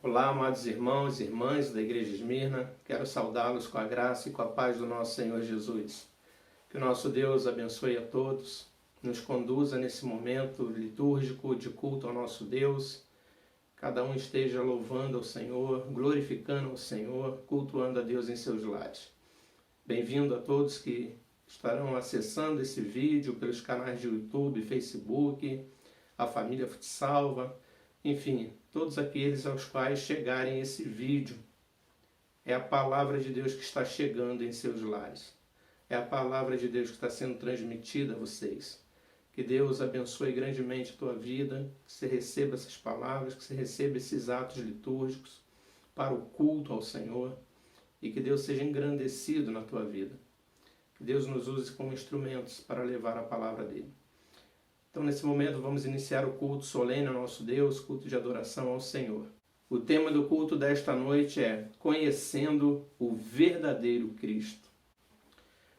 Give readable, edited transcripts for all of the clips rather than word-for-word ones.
Olá, amados irmãos e irmãs da Igreja Esmirna, quero saudá-los com a graça e com a paz do nosso Senhor Jesus. Que o nosso Deus abençoe a todos, nos conduza nesse momento litúrgico de culto ao nosso Deus, cada um esteja louvando ao Senhor, glorificando ao Senhor, cultuando a Deus em seus lares. Bem-vindo a todos que estarão acessando esse vídeo pelos canais de YouTube, Facebook, a família Futsalva, enfim, todos aqueles aos quais chegarem esse vídeo. É a palavra de Deus que está chegando em seus lares. É a palavra de Deus que está sendo transmitida a vocês. Que Deus abençoe grandemente a tua vida, que você receba essas palavras, que você receba esses atos litúrgicos para o culto ao Senhor e que Deus seja engrandecido na tua vida. Que Deus nos use como instrumentos para levar a palavra dele. Então, nesse momento, vamos iniciar o culto solene ao nosso Deus, culto de adoração ao Senhor. O tema do culto desta noite é Conhecendo o Verdadeiro Cristo.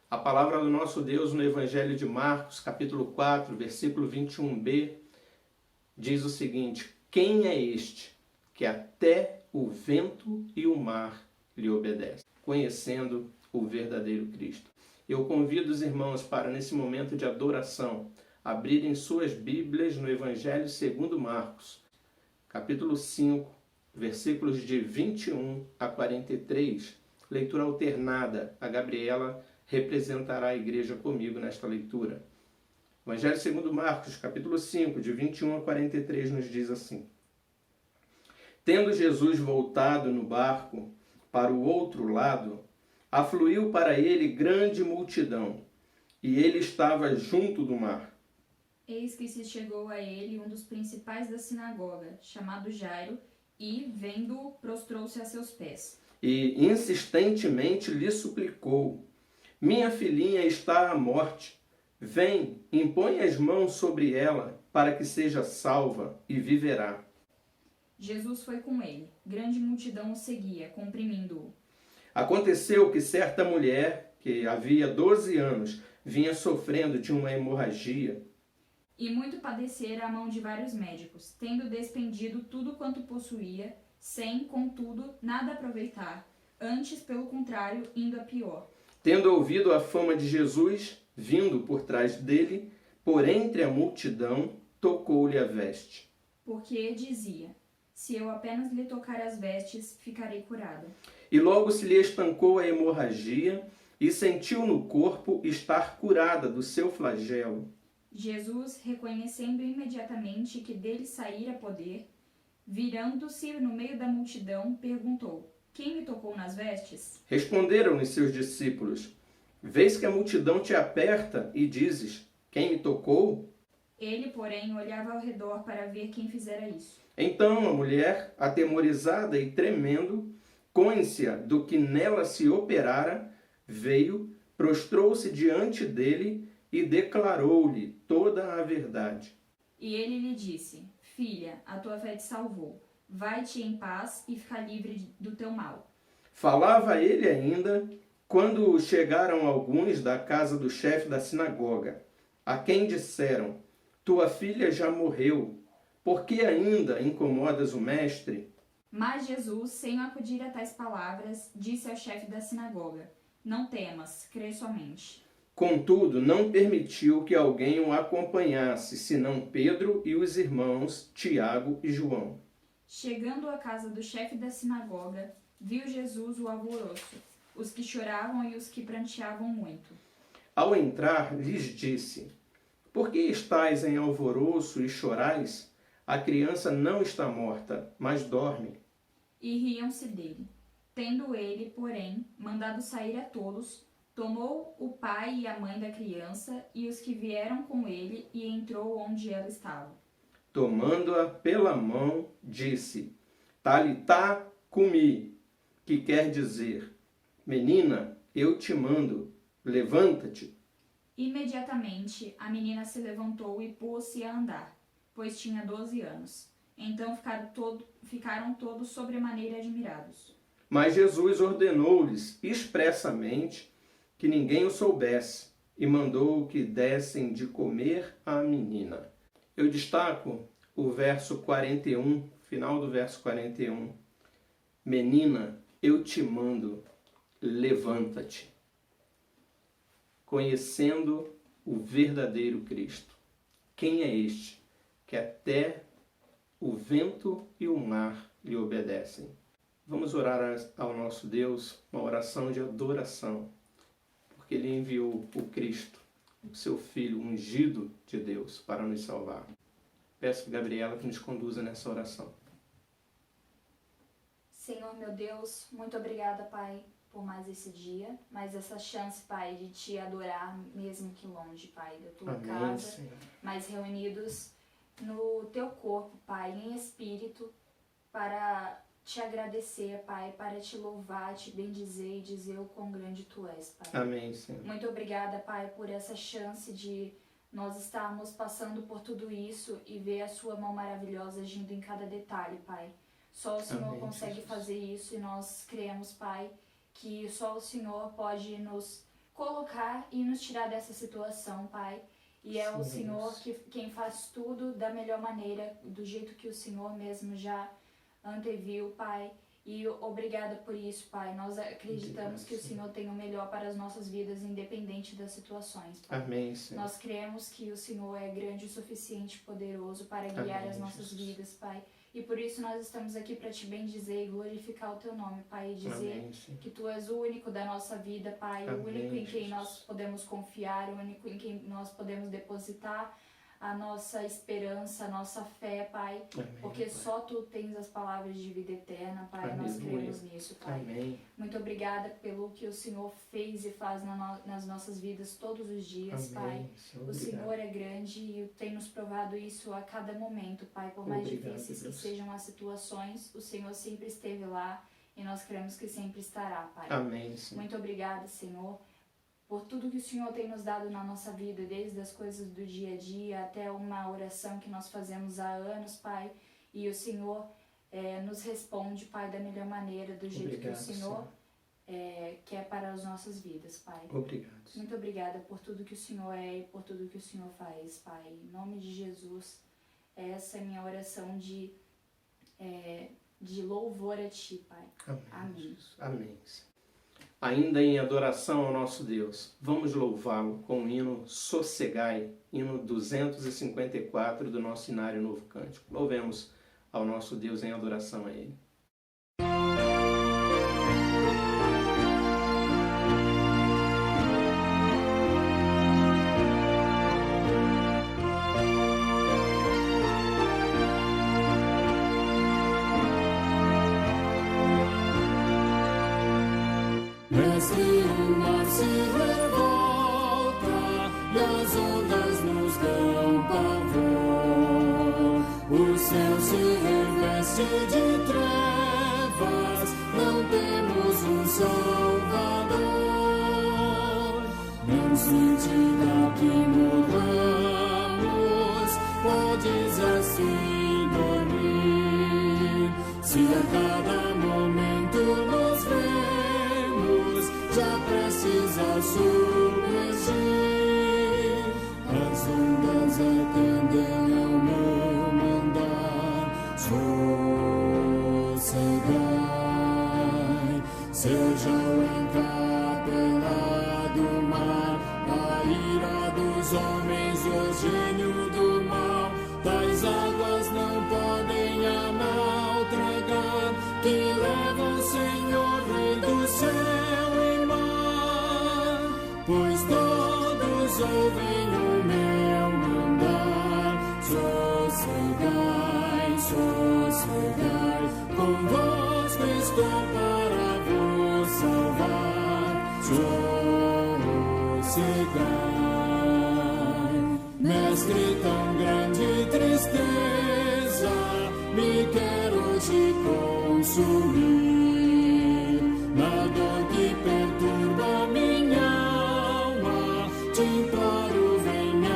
A palavra do nosso Deus no Evangelho de Marcos, capítulo 4, versículo 21b, diz o seguinte: Quem é este que até o vento e o mar lhe obedecem? Conhecendo o verdadeiro Cristo. Eu convido os irmãos para, nesse momento de adoração, abrirem suas Bíblias no Evangelho segundo Marcos, capítulo 5, versículos de 21 a 43, leitura alternada. A Gabriela representará a igreja comigo nesta leitura. Evangelho segundo Marcos, capítulo 5, de 21 a 43, nos diz assim: Tendo Jesus voltado no barco para o outro lado, afluiu para ele grande multidão, e ele estava junto do mar. Eis que se chegou a ele um dos principais da sinagoga, chamado Jairo, e, vendo-o, prostrou-se a seus pés. E insistentemente lhe suplicou: Minha filhinha está à morte. Vem, impõe as mãos sobre ela, para que seja salva e viverá. Jesus foi com ele. Grande multidão o seguia, comprimindo-o. Aconteceu que certa mulher, que havia 12 anos, vinha sofrendo de uma hemorragia, E muito padecera a mão de vários médicos, tendo despendido tudo quanto possuía, sem, contudo, nada aproveitar, antes, pelo contrário, indo a pior. Tendo ouvido a fama de Jesus, vindo por trás dele, por entre a multidão, tocou-lhe a veste. Porque dizia: Se eu apenas lhe tocar as vestes, ficarei curada. E logo se lhe estancou a hemorragia, e sentiu no corpo estar curada do seu flagelo. Jesus, reconhecendo imediatamente que dele saíra poder, virando-se no meio da multidão, perguntou: Quem me tocou nas vestes? Responderam-lhe seus discípulos: Vês que a multidão te aperta e dizes: Quem me tocou? Ele, porém, olhava ao redor para ver quem fizera isso. Então a mulher, atemorizada e tremendo, côncia do que nela se operara, veio, prostrou-se diante dele e declarou-lhe toda a verdade. E ele lhe disse: Filha, a tua fé te salvou. Vai-te em paz e fica livre do teu mal. Falava ele ainda, quando chegaram alguns da casa do chefe da sinagoga, a quem disseram: Tua filha já morreu, por que ainda incomodas o mestre? Mas Jesus, sem acudir a tais palavras, disse ao chefe da sinagoga: Não temas, crê somente. Contudo, não permitiu que alguém o acompanhasse, senão Pedro e os irmãos Tiago e João. Chegando à casa do chefe da sinagoga, viu Jesus o alvoroço, os que choravam e os que pranteavam muito. Ao entrar, lhes disse: Por que estáis em alvoroço e chorais? A criança não está morta, mas dorme. E riam-se dele. Tendo ele, porém, mandado sair a todos, tomou o pai e a mãe da criança e os que vieram com ele e entrou onde ela estava. Tomando-a pela mão, disse: Talitá cumi, que quer dizer: Menina, eu te mando, levanta-te. Imediatamente a menina se levantou e pôs-se a andar, pois tinha 12 anos. Então ficaram todos sobremaneira admirados. Mas Jesus ordenou-lhes expressamente que ninguém o soubesse e mandou que dessem de comer à menina. Eu destaco o verso 41, final do verso 41, Menina, eu te mando, levanta-te. Conhecendo o verdadeiro Cristo. Quem é este que até o vento e o mar lhe obedecem? Vamos orar ao nosso Deus uma oração de adoração, porque Ele enviou o Cristo, o seu Filho ungido de Deus, para nos salvar. Peço a Gabriela que nos conduza nessa oração. Senhor, meu Deus, muito obrigada, Pai, por mais esse dia, mais essa chance, Pai, de Te adorar, mesmo que longe, Pai, da Tua Amém, casa, Senhor. mas reunidos no Teu corpo, Pai, em espírito, para Te agradecer, Pai, para Te louvar, Te bendizer e dizer o quão grande Tu és, Pai. Amém, Senhor. Muito obrigada, Pai, por essa chance de nós estarmos passando por tudo isso e ver a Sua mão maravilhosa agindo em cada detalhe, Pai. Só o Senhor Amém, consegue Jesus. fazer isso e nós cremos, Pai, que só o Senhor pode nos colocar e nos tirar dessa situação, Pai. E é o Sim, Senhor Deus. quem faz tudo da melhor maneira, do jeito que o Senhor mesmo já anteviu, Pai. E obrigada por isso, Pai. Nós acreditamos que o Senhor tem o melhor para as nossas vidas, independente das situações, Pai. Amém, Senhor. Nós cremos que o Senhor é grande o suficiente, poderoso para guiar Amém, as nossas Jesus. vidas, Pai. E por isso nós estamos aqui para Te bendizer e glorificar o Teu nome, Pai. E dizer Amém, Senhor. que Tu és o único da nossa vida, Pai. Amém, O único em quem Jesus. nós podemos confiar, o único em quem nós podemos depositar a nossa esperança, a nossa fé, Pai. Amém, Porque Pai. só Tu tens as palavras de vida eterna, Pai. Nós Aleluia. cremos nisso, Pai. Amém. Muito obrigada pelo que o Senhor fez e faz nas nossas vidas todos os dias, Pai. Amém, Senhor. O Obrigado. Senhor é grande e tem nos provado isso a cada momento, Pai. Por mais Obrigado, difíceis que Deus. sejam as situações, o Senhor sempre esteve lá e nós cremos que sempre estará, Pai. Amém, Senhor. Muito obrigada, Senhor, por tudo que o Senhor tem nos dado na nossa vida, desde as coisas do dia a dia até uma oração que nós fazemos há anos, Pai. E o Senhor nos responde, Pai, da melhor maneira, do jeito Obrigado, que o Senhor quer para as nossas vidas, Pai. Obrigado. Muito obrigada por tudo que o Senhor é e por tudo que o Senhor faz, Pai. Em nome de Jesus, essa é a minha oração de louvor a Ti, Pai. Amém. Amém. Jesus. Amém. Senhor. Ainda em adoração ao nosso Deus, vamos louvá-lo com o hino Sossegai, hino 254 do nosso Inário Novo Cântico. Louvemos ao nosso Deus em adoração a Ele. Mestre, o mar se revolta e as ondas nos dão pavor. O céu se reveste de trevas, não temos um Salvador. Não se diga que morramos, podes assim dormir. Se a cada momento nos vemos já precisa submergir, as ondas atendem ao meu mandar. Sossegai, seja o encapelado mar, a ira dos homens, o gênio do mal. Tais águas não podem a mal tragar, que levam, Senhor, Rei do céu e mar. Pois todos ouvem o meu mandar. Sossegai, sossegai, convosco estou para vos salvar. Sossegai, Mestre, tão grande tristeza me quer hoje consumir. Na dor que perturba minha alma, te imploro, vem me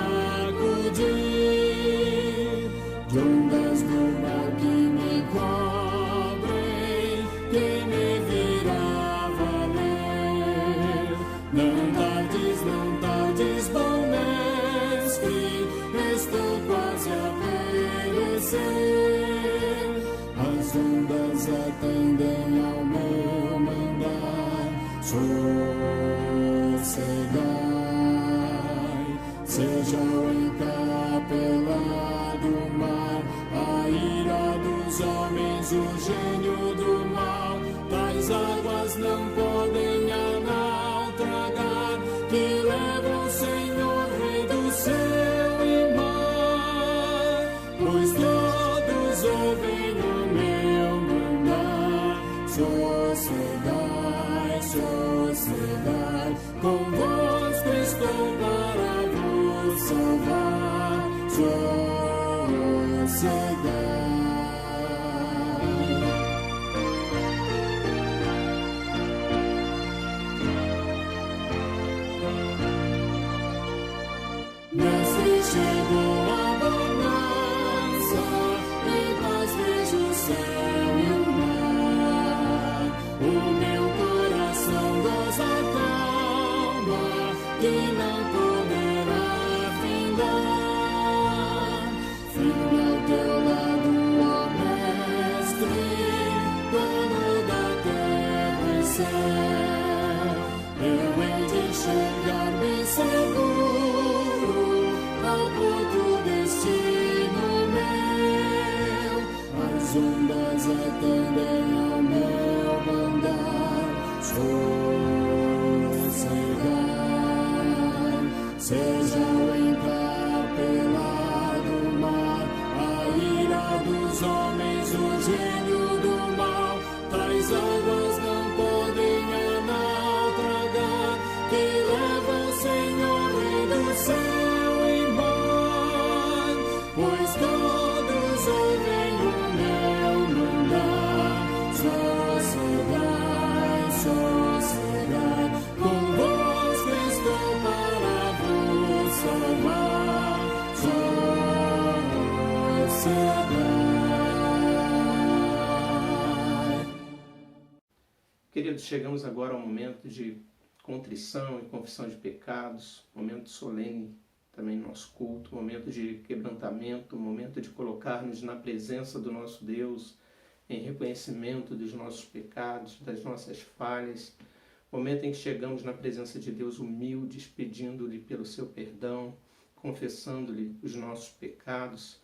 acudir. De ondas do mar que me cobrem, quem me virá valer? Não tardes, bom mestre, estou quase a perecer. As ondas atendem a sossegai, seja o encapelado mar, a ira dos homens, o gênio do mal, tais águas não podem a nau tragar, que leva o Senhor, Rei do céu e mar, pois todos ouvem o meu mandar, sossegai, sossegai, convosco estou para vos salvar, sossegai. Mestre, chegou a bonança, em paz vejo o céu e o mar, o meu coração goza calma, que não poderá findar. Firme ao teu lado, ó Mestre, dono da terra e céu, eu hei de enxergar bem seguro ao porto destino meu. As ondas atendem ao meu mandar, sossegai, seja o encapelado mar, a ira dos homens, o gênio do mal, tais águas não podem a nau tragar, que leva o Senhor, Rei do céu e mar, pois todos ouvem o meu mandar, sossegai, sossegai, convosco estou para vos salvar, sossegai. Queridos, chegamos agora ao momento de contrição e confissão de pecados, momento solene também no nosso culto, momento de quebrantamento, momento de colocar-nos na presença do nosso Deus, em reconhecimento dos nossos pecados, das nossas falhas, momento em que chegamos na presença de Deus humildes, pedindo-lhe pelo seu perdão, confessando-lhe os nossos pecados,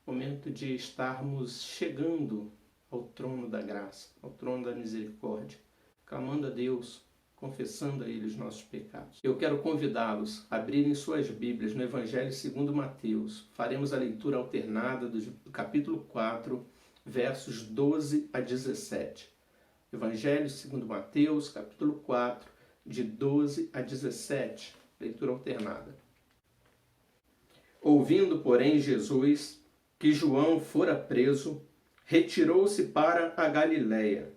momento de estarmos chegando ao trono da graça, ao trono da misericórdia, clamando a Deus, confessando a Ele os nossos pecados. Eu quero convidá-los a abrirem suas Bíblias no Evangelho segundo Mateus. Faremos a leitura alternada do capítulo 4, versos 12 a 17. Evangelho segundo Mateus, capítulo 4, de 12 a 17. Leitura alternada. Ouvindo, porém, Jesus que João fora preso, retirou-se para a Galiléia.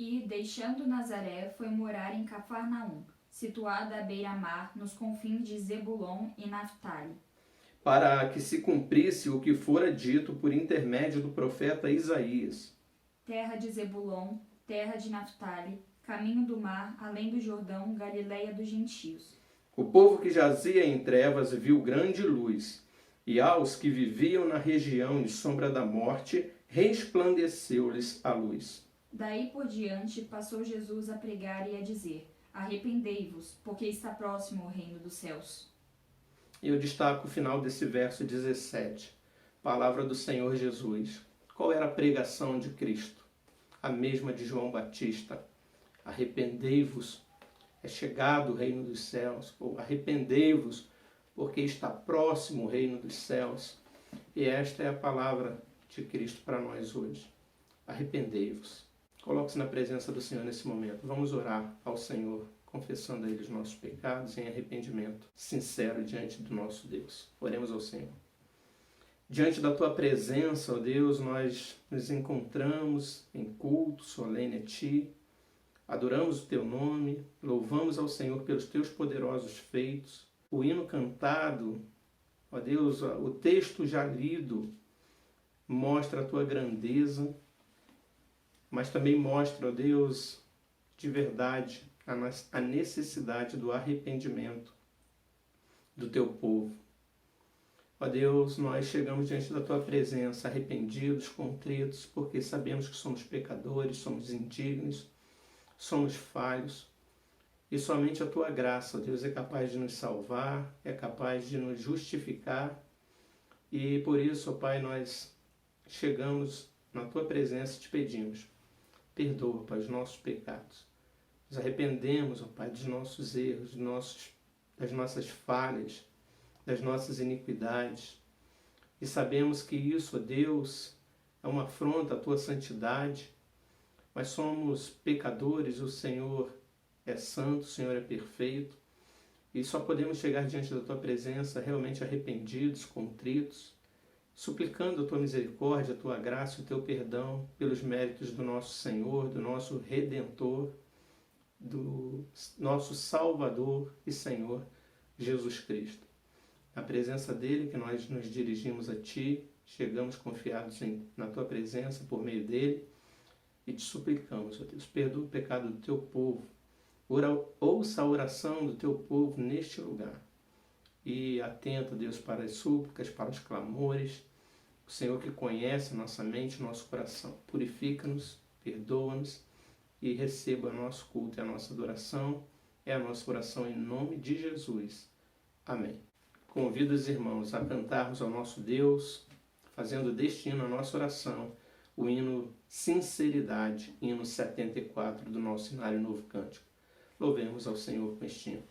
E, deixando Nazaré, foi morar em Cafarnaum, situada à beira-mar, nos confins de Zebulon e Naftali, para que se cumprisse o que fora dito por intermédio do profeta Isaías. terra de Zebulon, terra de Naftali, caminho do mar, além do Jordão, Galiléia dos gentios. O povo que jazia em trevas viu grande luz, e aos que viviam na região de sombra da morte, resplandeceu-lhes a luz. Daí por diante passou Jesus a pregar e a dizer: arrependei-vos, porque está próximo o reino dos céus. E eu destaco o final desse verso 17, palavra do Senhor Jesus. Qual era a pregação de Cristo? A mesma de João Batista. Arrependei-vos, é chegado o reino dos céus. Ou arrependei-vos, porque está próximo o reino dos céus. E esta é a palavra de Cristo para nós hoje. Arrependei-vos. Coloque-se na presença do Senhor nesse momento. Vamos orar ao Senhor, confessando a Ele os nossos pecados em arrependimento sincero diante do nosso Deus. Oremos ao Senhor. Diante da Tua presença, ó Deus, nós nos encontramos em culto solene a Ti, adoramos o Teu nome, louvamos ao Senhor pelos Teus poderosos feitos. O hino cantado, ó Deus, o texto já lido, mostra a Tua grandeza, mas também mostra, ó Deus, de verdade, a necessidade do arrependimento do Teu povo. Ó Deus, nós chegamos diante da Tua presença arrependidos, contritos, porque sabemos que somos pecadores, somos indignos, somos falhos. E somente a Tua graça, ó Deus, é capaz de nos salvar, é capaz de nos justificar. E por isso, ó Pai, nós chegamos na Tua presença e te pedimos. Perdoa, Pai, os nossos pecados. Nos arrependemos, ó Pai, dos nossos erros, das nossas falhas, das nossas iniquidades. E sabemos que isso, ó Deus, é uma afronta à Tua santidade. Mas somos pecadores, o Senhor é santo, o Senhor é perfeito. E só podemos chegar diante da Tua presença realmente arrependidos, contritos, suplicando a Tua misericórdia, a Tua graça e o Teu perdão pelos méritos do nosso Senhor, do nosso Redentor, do nosso Salvador e Senhor, Jesus Cristo. Na presença dEle que nós nos dirigimos a Ti, chegamos confiados na Tua presença por meio dEle e te suplicamos, ó Deus, perdoa o pecado do Teu povo, ouça a oração do Teu povo neste lugar e atenta, Deus, para as súplicas, para os clamores. O Senhor que conhece a nossa mente, nosso coração, purifica-nos, perdoa-nos e receba o nosso culto e a nossa adoração. É a nossa oração em nome de Jesus. Amém. Convido os irmãos a cantarmos ao nosso Deus, fazendo deste hino a nossa oração, o hino Sinceridade, hino 74 do nosso Inário Novo Cântico. Louvemos ao Senhor com este hino.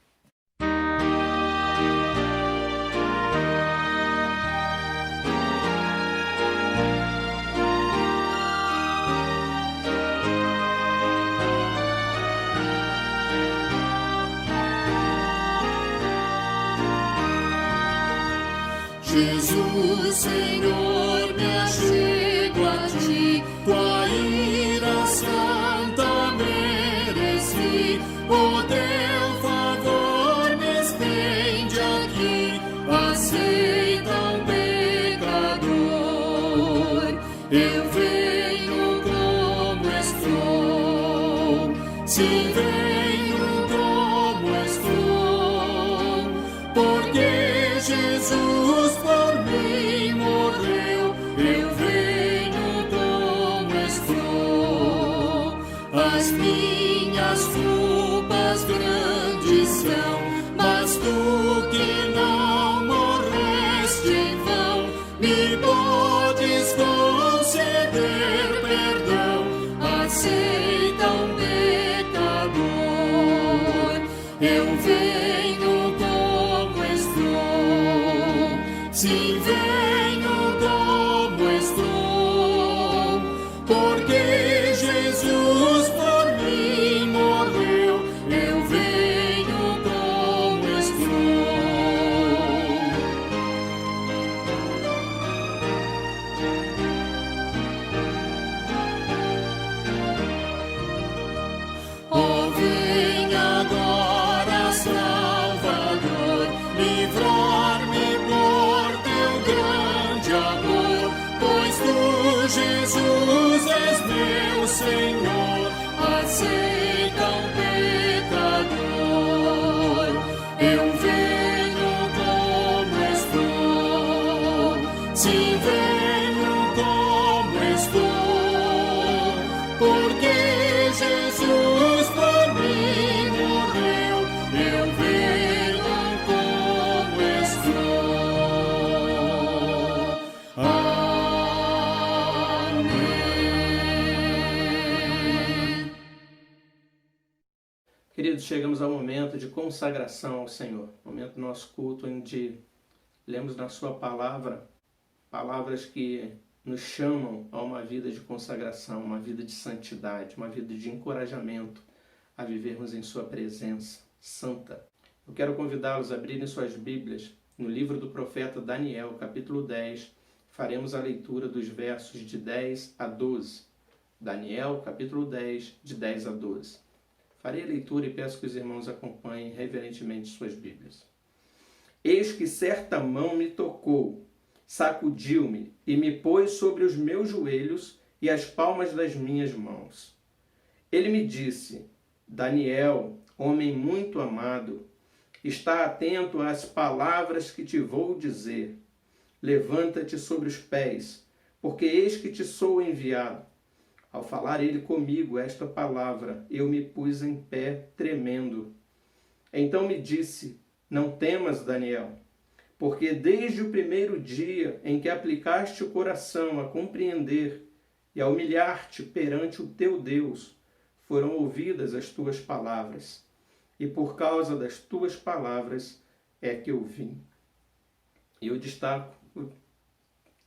Jesus, Senhor, me achego a Ti, Tua ira santa mereci, o Teu favor me estende aqui, aceita um pecador. Eu venho como estou, sim, venho como estou, porque Jesus por mim morreu, eu venho como estou. As minhas culpas grandes são, mas Tu que não morreste em vão, me podes conceder perdão, aceita um pecador. Eu venho como estou, sim, venho como estou, porque Jesus por mim morreu, eu venho como estou. Oh, vem agora, Salvador, livrar-me por Teu grande amor, pois Tu, Jesus, és meu Senhor, aceita um pecador. Eu venho como estou, sim, venho como estou, porque Jesus por mim morreu, eu venho como estou. Amém. Queridos, chegamos ao momento de consagração ao Senhor, momento do nosso culto onde lemos na Sua palavra, palavras que nos chamam a uma vida de consagração, uma vida de santidade, uma vida de encorajamento a vivermos em Sua presença santa. Eu quero convidá-los a abrirem suas Bíblias no livro do profeta Daniel, capítulo 10. Faremos a leitura dos versos de 10 a 12. Daniel, capítulo 10, de 10 a 12. Farei a leitura e peço que os irmãos acompanhem reverentemente suas Bíblias. Eis que certa mão me tocou, sacudiu-me e me pôs sobre os meus joelhos e as palmas das minhas mãos. Ele me disse: Daniel, homem muito amado, está atento às palavras que te vou dizer. Levanta-te sobre os pés, porque eis que te sou enviado. Ao falar ele comigo esta palavra, eu me pus em pé tremendo. Então me disse: não temas, Daniel, porque desde o primeiro dia em que aplicaste o coração a compreender e a humilhar-te perante o teu Deus, foram ouvidas as tuas palavras, e por causa das tuas palavras é que eu vim. E eu destaco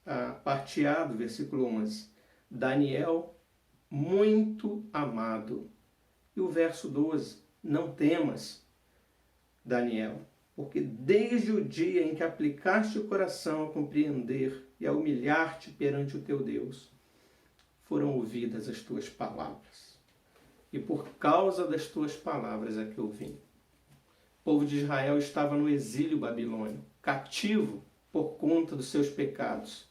a parte A do versículo 11. Daniel, muito amado. E o verso 12. Não temas, Daniel, porque desde o dia em que aplicaste o coração a compreender e a humilhar-te perante o teu Deus, foram ouvidas as tuas palavras. E por causa das tuas palavras é que eu vim. O povo de Israel estava no exílio babilônio, cativo por conta dos seus pecados.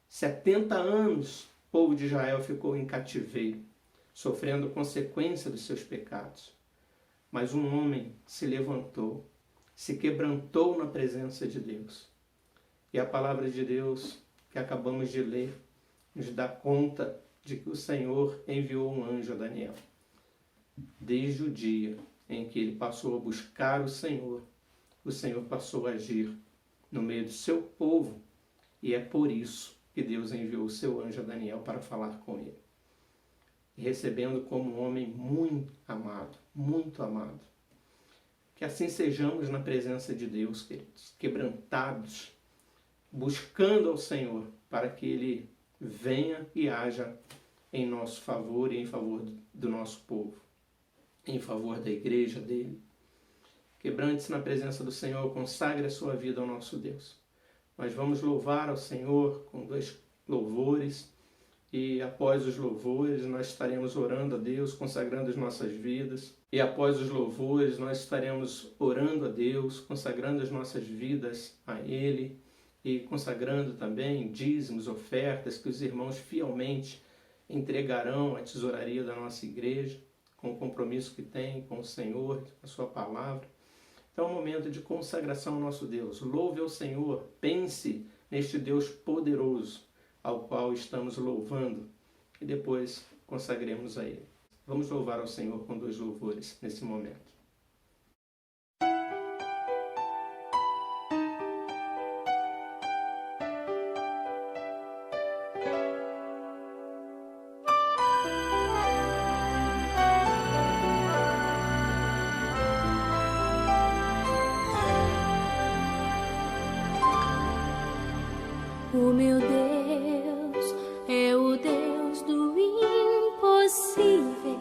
70 anos o povo de Israel ficou em cativeiro, sofrendo consequência dos seus pecados. Mas um homem se levantou, se quebrantou na presença de Deus. E a palavra de Deus que acabamos de ler nos dá conta de que o Senhor enviou um anjo a Daniel. Desde o dia em que ele passou a buscar o Senhor passou a agir no meio do seu povo, e é por isso que Deus enviou o seu anjo a Daniel para falar com ele. E recebendo como um homem muito amado. Que assim sejamos na presença de Deus, queridos, quebrantados, buscando ao Senhor para que Ele venha e haja em nosso favor e em favor do nosso povo, em favor da igreja dele. Quebrante-se na presença do Senhor, consagre a sua vida ao nosso Deus. Nós vamos louvar ao Senhor com 2 louvores, e após os louvores nós estaremos orando a Deus, consagrando as nossas vidas. E após os louvores nós estaremos orando a Deus, consagrando as nossas vidas a Ele e consagrando também dízimos, ofertas que os irmãos fielmente entregarão à tesouraria da nossa igreja, com o compromisso que tem com o Senhor, com a sua palavra. Então é um momento de consagração ao nosso Deus. Louve ao Senhor, pense neste Deus poderoso ao qual estamos louvando, e depois consagremos a Ele. Vamos louvar ao Senhor com 2 louvores nesse momento. O meu Deus é o Deus do impossível.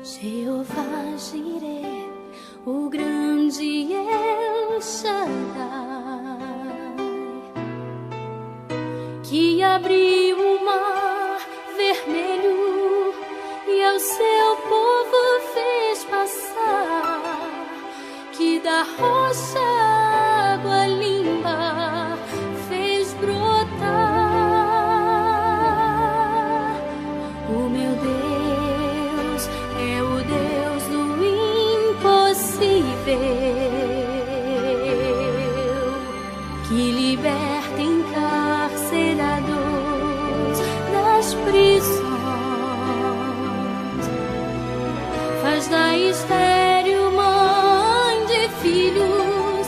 Jeová Jireh, o grande El Shaddai, que abriu o mar vermelho e ao seu povo fez passar, que da rocha água limpa fez brotar. O meu Deus é o Deus do impossível, que liberta encarcerados das prisões, faz da estéril mãe de filhos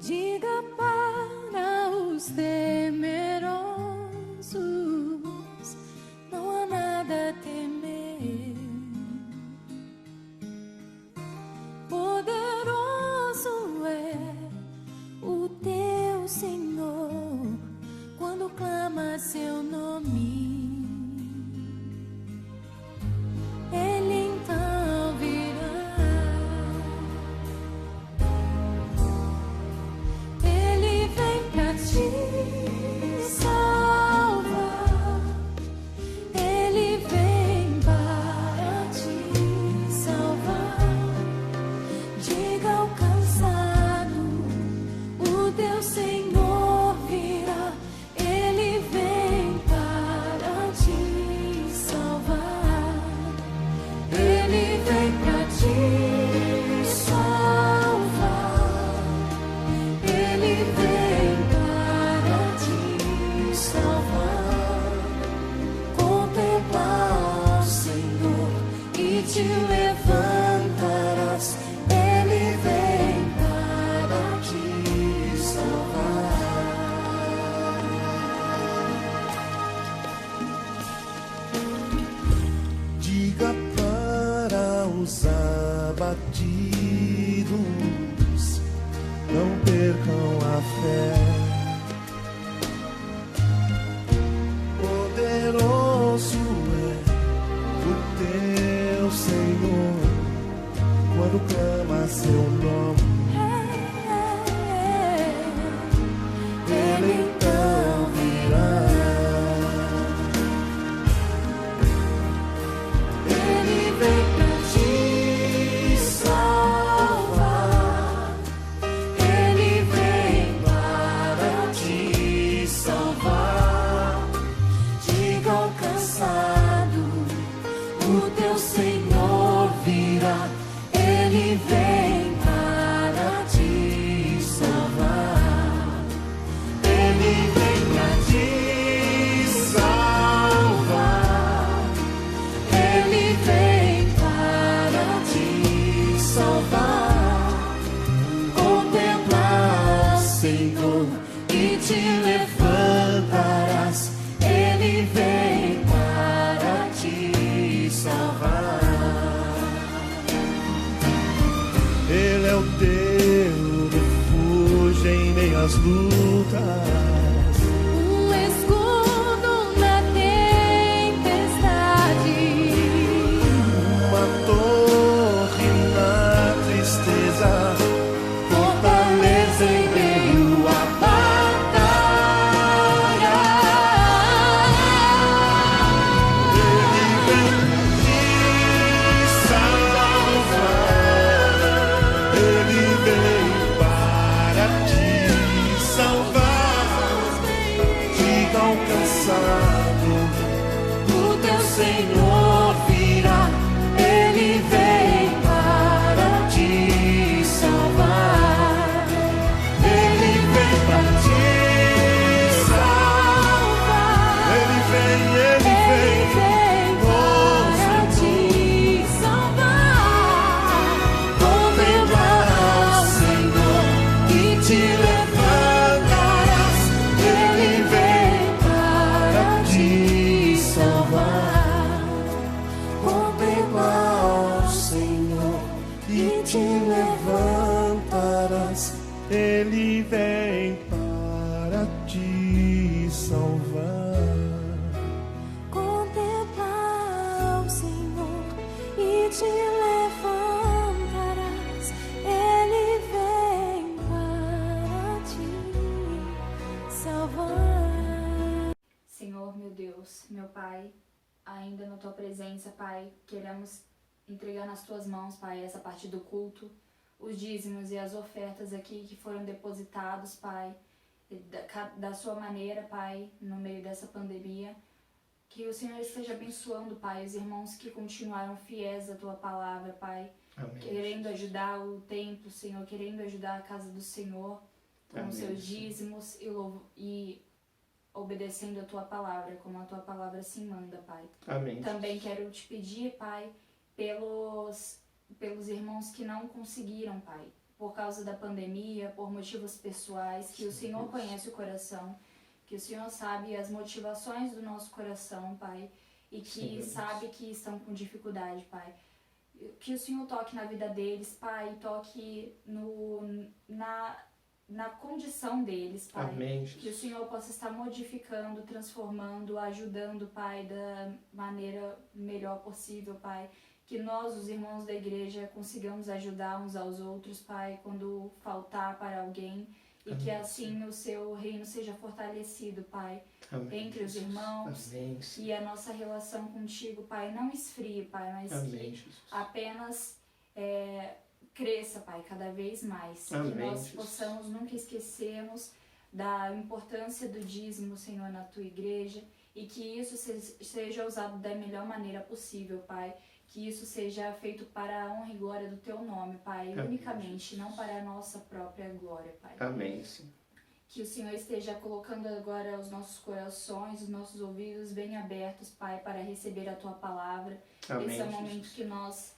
Diga para os temerosos, não há nada a temer. Poderoso é o teu Senhor quando clama seu nome. Ele então virá. Ele vem pra te salvar. Ele vem para te salvar. Diga ao cansado, o teu Senhor virá. Ele vem para te salvar. Ele vem pra te salvar. Ele vem para te salvar. Contemplar o Senhor e te levantarás. Ele vem para te salvar. Diga para os abatidos, não percam a fé. Poderoso é o teu Senhor quando clama seu nome. Ele então virá. Ele vem pra te salvar. Ele vem para te salvar. Diga ao cansado, o teu Senhor virá. Ele vem para te salvar. Ele vem pra te salvar. Ele vem para te salvar. Contemplar o Senhor e te levantarás. Ele vem para te salvar. Ele é o teu refúgio em meio às lutas. Um escudo na tempestade. Uma torre na tristeza, Fortaleza em meio à batalha. Ele vem te salvar. Ele vem para te salvar. Diga ao cansado, O teu Senhor virá. Ele vem para te salvar. ele vem para te Salvar. Ele vem, ele Ele vem. vem para te salvar. Contemplar o Senhor e te levantarás. Ele vem para te salvar. Contemplar o Senhor E te levantarás, ele vem para te salvar. Contemplar o Senhor e te levantarás. Ele vem para te salvar. Senhor, meu Deus, meu Pai, ainda na Tua presença, Pai, queremos entregar nas Tuas mãos, Pai, essa parte do culto, os dízimos e as ofertas aqui que foram depositados, Pai, da Sua maneira, Pai, no meio dessa pandemia. Que o Senhor esteja abençoando, Pai, os irmãos que continuaram fiéis à Tua palavra, Pai, Amém. querendo ajudar o templo, Senhor, querendo ajudar a casa do Senhor com Amém, os seus Jesus. dízimos e obedecendo a Tua palavra, como a Tua palavra se manda, Pai. Amém. Também quero te pedir, Pai, pelos irmãos que não conseguiram, Pai, por causa da pandemia, por motivos pessoais, que o Senhor conhece o coração, que o Senhor sabe as motivações do nosso coração, Pai, e que sabe que estão com dificuldade, Pai. Que o Senhor toque na vida deles, Pai, toque na condição deles, Pai. Amém. Que o Senhor possa estar modificando, transformando, ajudando, Pai, da maneira melhor possível, Pai. Que nós, os irmãos da igreja, consigamos ajudar uns aos outros, Pai, quando faltar para alguém. E Amém. Que assim o seu reino seja fortalecido, Pai, Amém, entre os irmãos. Amém. E a nossa relação contigo, Pai, não esfrie, Pai, mas Amém, que Jesus. apenas cresça, Pai, cada vez mais. Amém, Que nós Jesus. possamos nunca esquecermos da importância do dízimo, Senhor, na Tua igreja. E que isso seja usado da melhor maneira possível, Pai. Que isso seja feito para a honra e glória do Teu nome, Pai, Amém, unicamente, não para a nossa própria glória, Pai. Amém, Senhor. Que o Senhor esteja colocando agora os nossos corações, os nossos ouvidos bem abertos, Pai, para receber a Tua palavra. Amém, Esse é o momento Jesus. que nós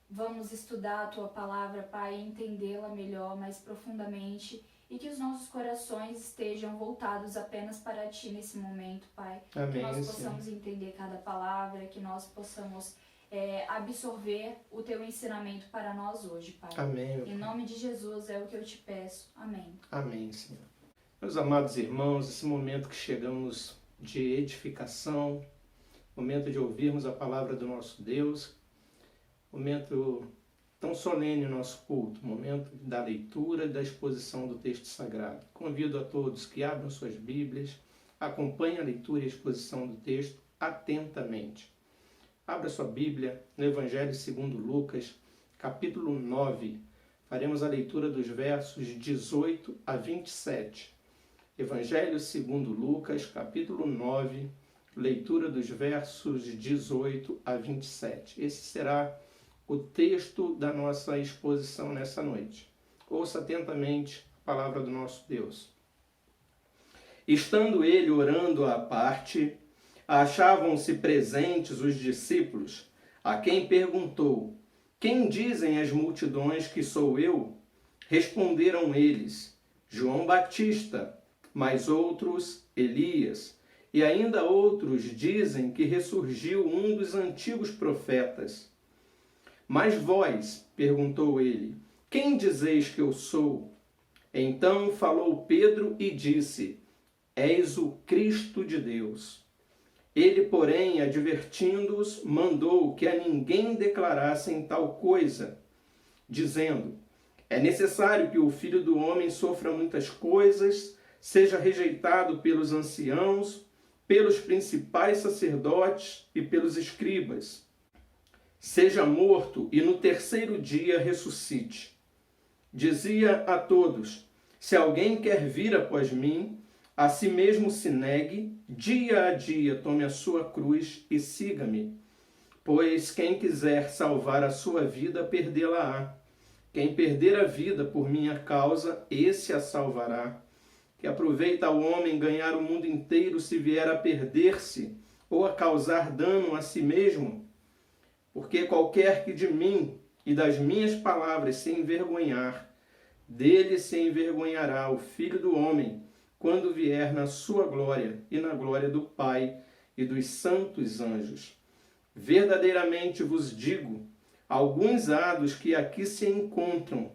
vamos estudar a Tua palavra, Pai, e entendê-la melhor, mais profundamente. E que os nossos corações estejam voltados apenas para Ti nesse momento, Pai. Amém, Que nós Senhor. possamos entender cada palavra, que nós possamos absorver o Teu ensinamento para nós hoje, Pai. Amém, meu Em Pai. nome de Jesus é o que eu te peço. Amém. Amém, Senhor. Meus amados irmãos, esse momento que chegamos de edificação, momento de ouvirmos a palavra do nosso Deus, momento tão solene no nosso culto, momento da leitura e da exposição do texto sagrado. Convido a todos que abram suas Bíblias, acompanhem a leitura e a exposição do texto atentamente. Abra sua Bíblia no Evangelho segundo Lucas, capítulo 9. Faremos a leitura dos versos 18 a 27. Evangelho segundo Lucas, capítulo 9, leitura dos versos 18 a 27. Esse será o texto da nossa exposição nessa noite. Ouça atentamente a palavra do nosso Deus. Estando ele orando à parte, achavam-se presentes os discípulos, a quem perguntou: quem dizem as multidões que sou eu? Responderam eles: João Batista, mas outros Elias, e ainda outros dizem que ressurgiu um dos antigos profetas. Mas vós, perguntou ele, quem dizeis que eu sou? Então falou Pedro e disse: És o Cristo de Deus. Ele, porém, advertindo-os, mandou que a ninguém declarassem tal coisa, dizendo: é necessário que o Filho do Homem sofra muitas coisas, seja rejeitado pelos anciãos, pelos principais sacerdotes e pelos escribas, seja morto e no terceiro dia ressuscite. Dizia a todos: se alguém quer vir após mim, a si mesmo se negue, dia a dia tome a sua cruz e siga-me. Pois quem quiser salvar a sua vida, perdê-la-á. Quem perder a vida por minha causa, esse a salvará. Que aproveita ao homem ganhar o mundo inteiro se vier a perder-se ou a causar dano a si mesmo? Porque qualquer que de mim e das minhas palavras se envergonhar, dele se envergonhará o Filho do Homem, quando vier na sua glória e na glória do Pai e dos santos anjos. Verdadeiramente vos digo, alguns há dos que aqui se encontram,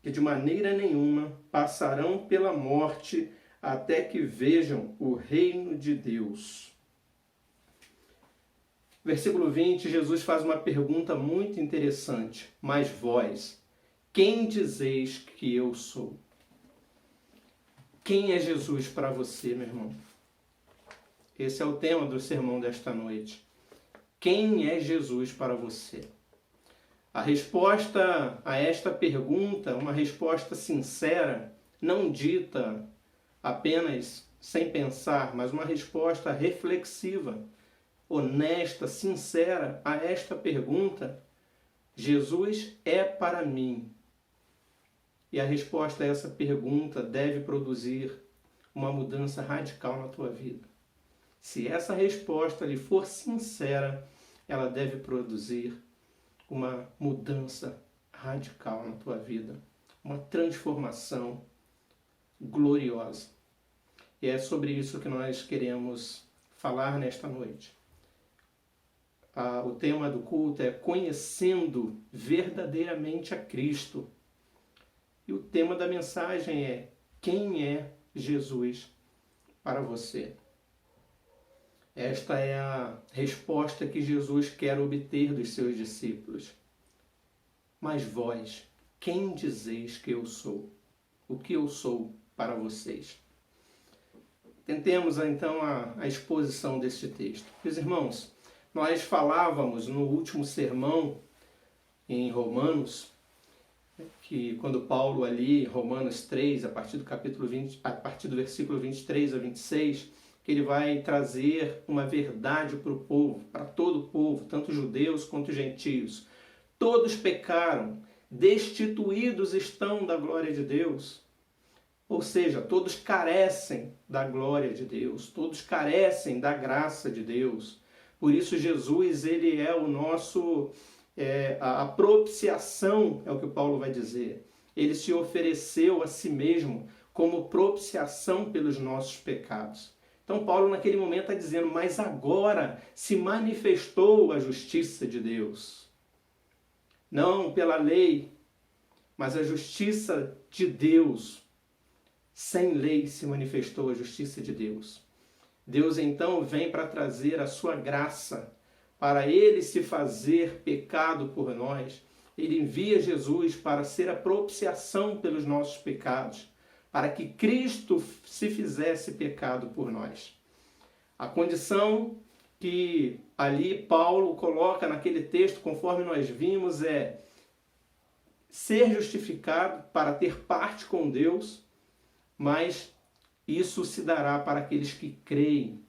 que de maneira nenhuma passarão pela morte até que vejam o reino de Deus. Versículo 20, Jesus faz uma pergunta muito interessante. Mas vós, quem dizeis que eu sou? Quem é Jesus para você, meu irmão? Esse é o tema do sermão desta noite. Quem é Jesus para você? A resposta a esta pergunta, uma resposta sincera, não dita apenas sem pensar, mas uma resposta reflexiva, honesta, sincera a esta pergunta: Jesus é para mim. E a resposta a essa pergunta deve produzir uma mudança radical na tua vida. Se essa resposta lhe for sincera, ela deve produzir uma mudança radical na tua vida, uma transformação gloriosa. E é sobre isso que nós queremos falar nesta noite. O tema do culto é conhecendo verdadeiramente a Cristo. E o tema da mensagem é: quem é Jesus para você? Esta é a resposta que Jesus quer obter dos seus discípulos. Mas vós, quem dizeis que eu sou? O que eu sou para vocês? Tentemos então a exposição deste texto. Meus irmãos, nós falávamos no último sermão em Romanos, que quando Paulo ali, Romanos 3, a partir do capítulo 20, a partir do versículo 23 a 26, que ele vai trazer uma verdade para o povo, para todo o povo, tanto judeus quanto gentios. Todos pecaram, destituídos estão da glória de Deus. Ou seja, todos carecem da glória de Deus, todos carecem da graça de Deus. Por isso Jesus, ele é o nosso, a propiciação, é o que Paulo vai dizer. Ele se ofereceu a si mesmo como propiciação pelos nossos pecados. Então Paulo naquele momento está dizendo, mas agora se manifestou a justiça de Deus. Não pela lei, mas a justiça de Deus. Sem lei se manifestou a justiça de Deus. Deus então vem para trazer a sua graça, para ele se fazer pecado por nós. Ele envia Jesus para ser a propiciação pelos nossos pecados, para que Cristo se fizesse pecado por nós. A condição que ali Paulo coloca naquele texto, conforme nós vimos, é ser justificado para ter parte com Deus, mas isso se dará para aqueles que creem.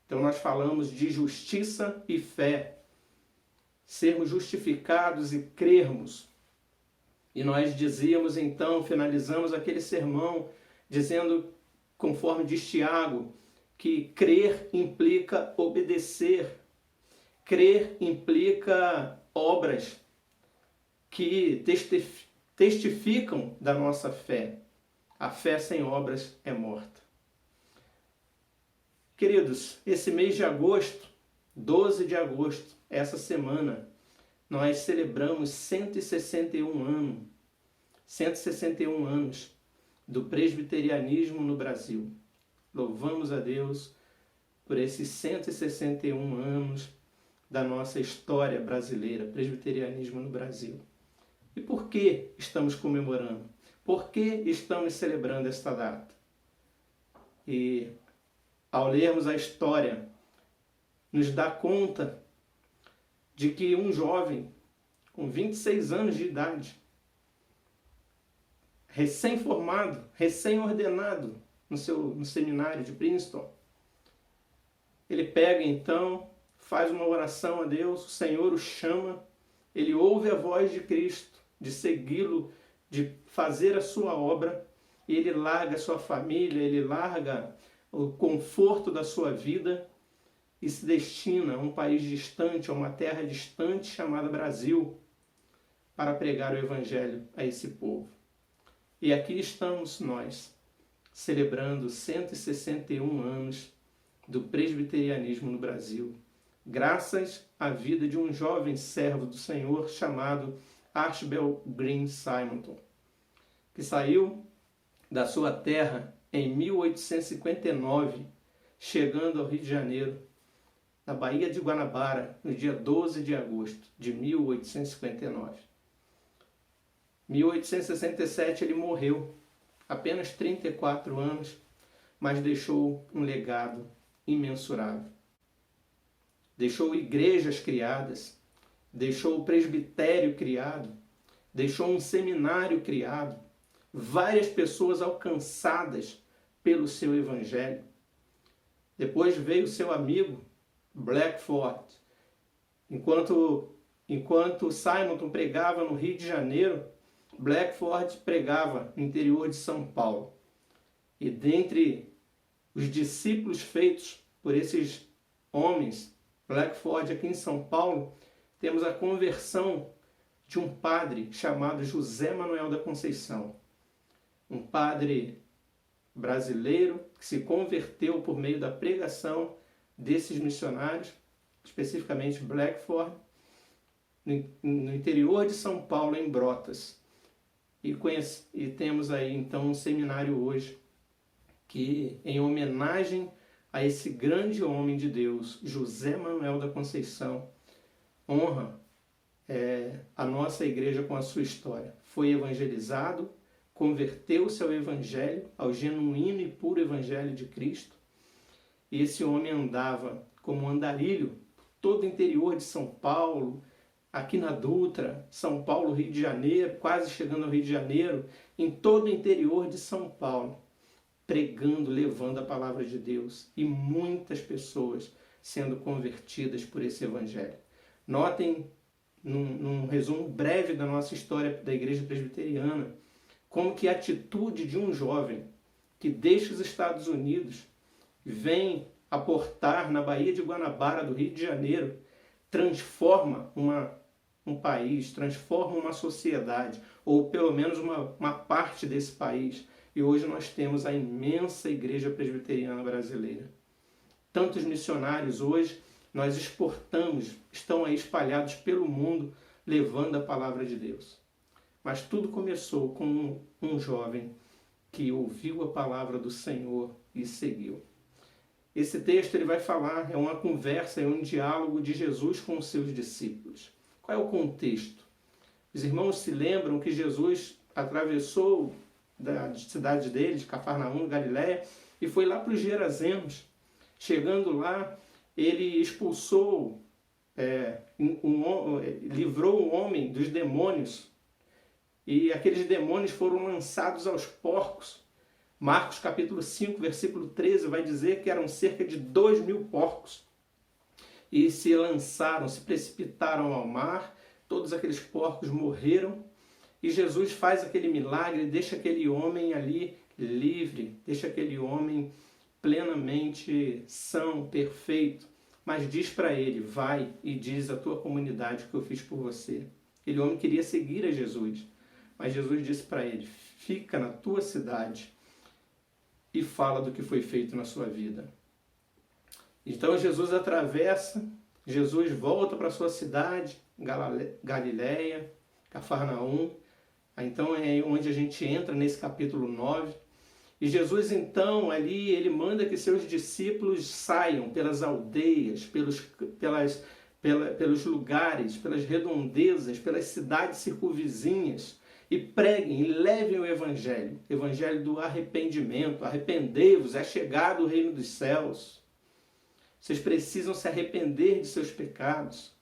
Então nós falamos de justiça e fé. Sermos justificados e crermos. E nós dizíamos então, finalizamos aquele sermão, dizendo, conforme diz Tiago, que crer implica obedecer. Crer implica obras que testificam da nossa fé. A fé sem obras é morta. Queridos, esse mês de agosto, 12 de agosto, essa semana, nós celebramos 161 anos do presbiterianismo no Brasil. Louvamos a Deus por esses 161 anos da nossa história brasileira, presbiterianismo no Brasil. E por que estamos comemorando? Por que estamos celebrando esta data? E ao lermos a história, nos dá conta de que um jovem com 26 anos de idade, recém-formado, recém-ordenado no seminário de Princeton, ele pega então, faz uma oração a Deus, o Senhor o chama, ele ouve a voz de Cristo, de segui-lo, de fazer a sua obra, e ele larga a sua família, ele larga o conforto da sua vida e se destina a um país distante, a uma terra distante chamada Brasil, para pregar o Evangelho a esse povo. E aqui estamos nós, celebrando 161 anos do presbiterianismo no Brasil, graças à vida de um jovem servo do Senhor chamado Archibald Green Simonton, que saiu da sua terra em 1859, chegando ao Rio de Janeiro, na Baía de Guanabara, no dia 12 de agosto de 1859. Em 1867 ele morreu, apenas 34 anos, mas deixou um legado imensurável. Deixou igrejas criadas, deixou o presbitério criado, deixou um seminário criado, várias pessoas alcançadas pelo seu evangelho. Depois veio seu amigo Blackford. Enquanto Simonton pregava no Rio de Janeiro, Blackford pregava no interior de São Paulo. E dentre os discípulos feitos por esses homens, Blackford aqui em São Paulo, temos a conversão de um padre chamado José Manuel da Conceição. Um padre brasileiro que se converteu por meio da pregação desses missionários, especificamente Blackford, no interior de São Paulo, em Brotas. E temos aí então um seminário hoje que, em homenagem a esse grande homem de Deus, José Manuel da Conceição, honra a nossa igreja com a sua história. Foi evangelizado, converteu-se ao evangelho, ao genuíno e puro evangelho de Cristo. E esse homem andava como andarilho todo o interior de São Paulo, aqui na Dutra, São Paulo, Rio de Janeiro, quase chegando ao Rio de Janeiro, em todo o interior de São Paulo, pregando, levando a palavra de Deus, e muitas pessoas sendo convertidas por esse evangelho. Notem, num resumo breve da nossa história da Igreja Presbiteriana, como que a atitude de um jovem que deixa os Estados Unidos, vem aportar na Baía de Guanabara, do Rio de Janeiro, transforma um país, transforma uma sociedade, ou pelo menos uma parte desse país. E hoje nós temos a imensa Igreja Presbiteriana Brasileira. Tantos missionários hoje nós exportamos, estão aí espalhados pelo mundo, levando a palavra de Deus. Mas tudo começou com um jovem que ouviu a palavra do Senhor e seguiu. Esse texto ele vai falar, é uma conversa, é um diálogo de Jesus com os seus discípulos. Qual é o contexto? Os irmãos se lembram que Jesus atravessou da cidade deles, Cafarnaum, Galiléia, e foi lá para os Gerazenos. Chegando lá, ele expulsou, livrou o homem dos demônios, e aqueles demônios foram lançados aos porcos. Marcos capítulo 5, versículo 13, vai dizer que eram cerca de 2.000 porcos. E se lançaram, se precipitaram ao mar, todos aqueles porcos morreram, e Jesus faz aquele milagre, deixa aquele homem ali livre, deixa aquele homem plenamente são, perfeito, mas diz para ele, vai e diz à tua comunidade o que eu fiz por você. Aquele homem queria seguir a Jesus, mas Jesus disse para ele, fica na tua cidade e fala do que foi feito na sua vida. Então Jesus atravessa, Jesus volta para a sua cidade, Galiléia, Cafarnaum. Então é onde a gente entra nesse capítulo 9. E Jesus então ali, ele manda que seus discípulos saiam pelas aldeias, pelos lugares, pelas redondezas, pelas cidades circunvizinhas, e preguem e levem o evangelho do arrependimento. Arrependei-vos, é chegado o reino dos céus. Vocês precisam se arrepender de seus pecados.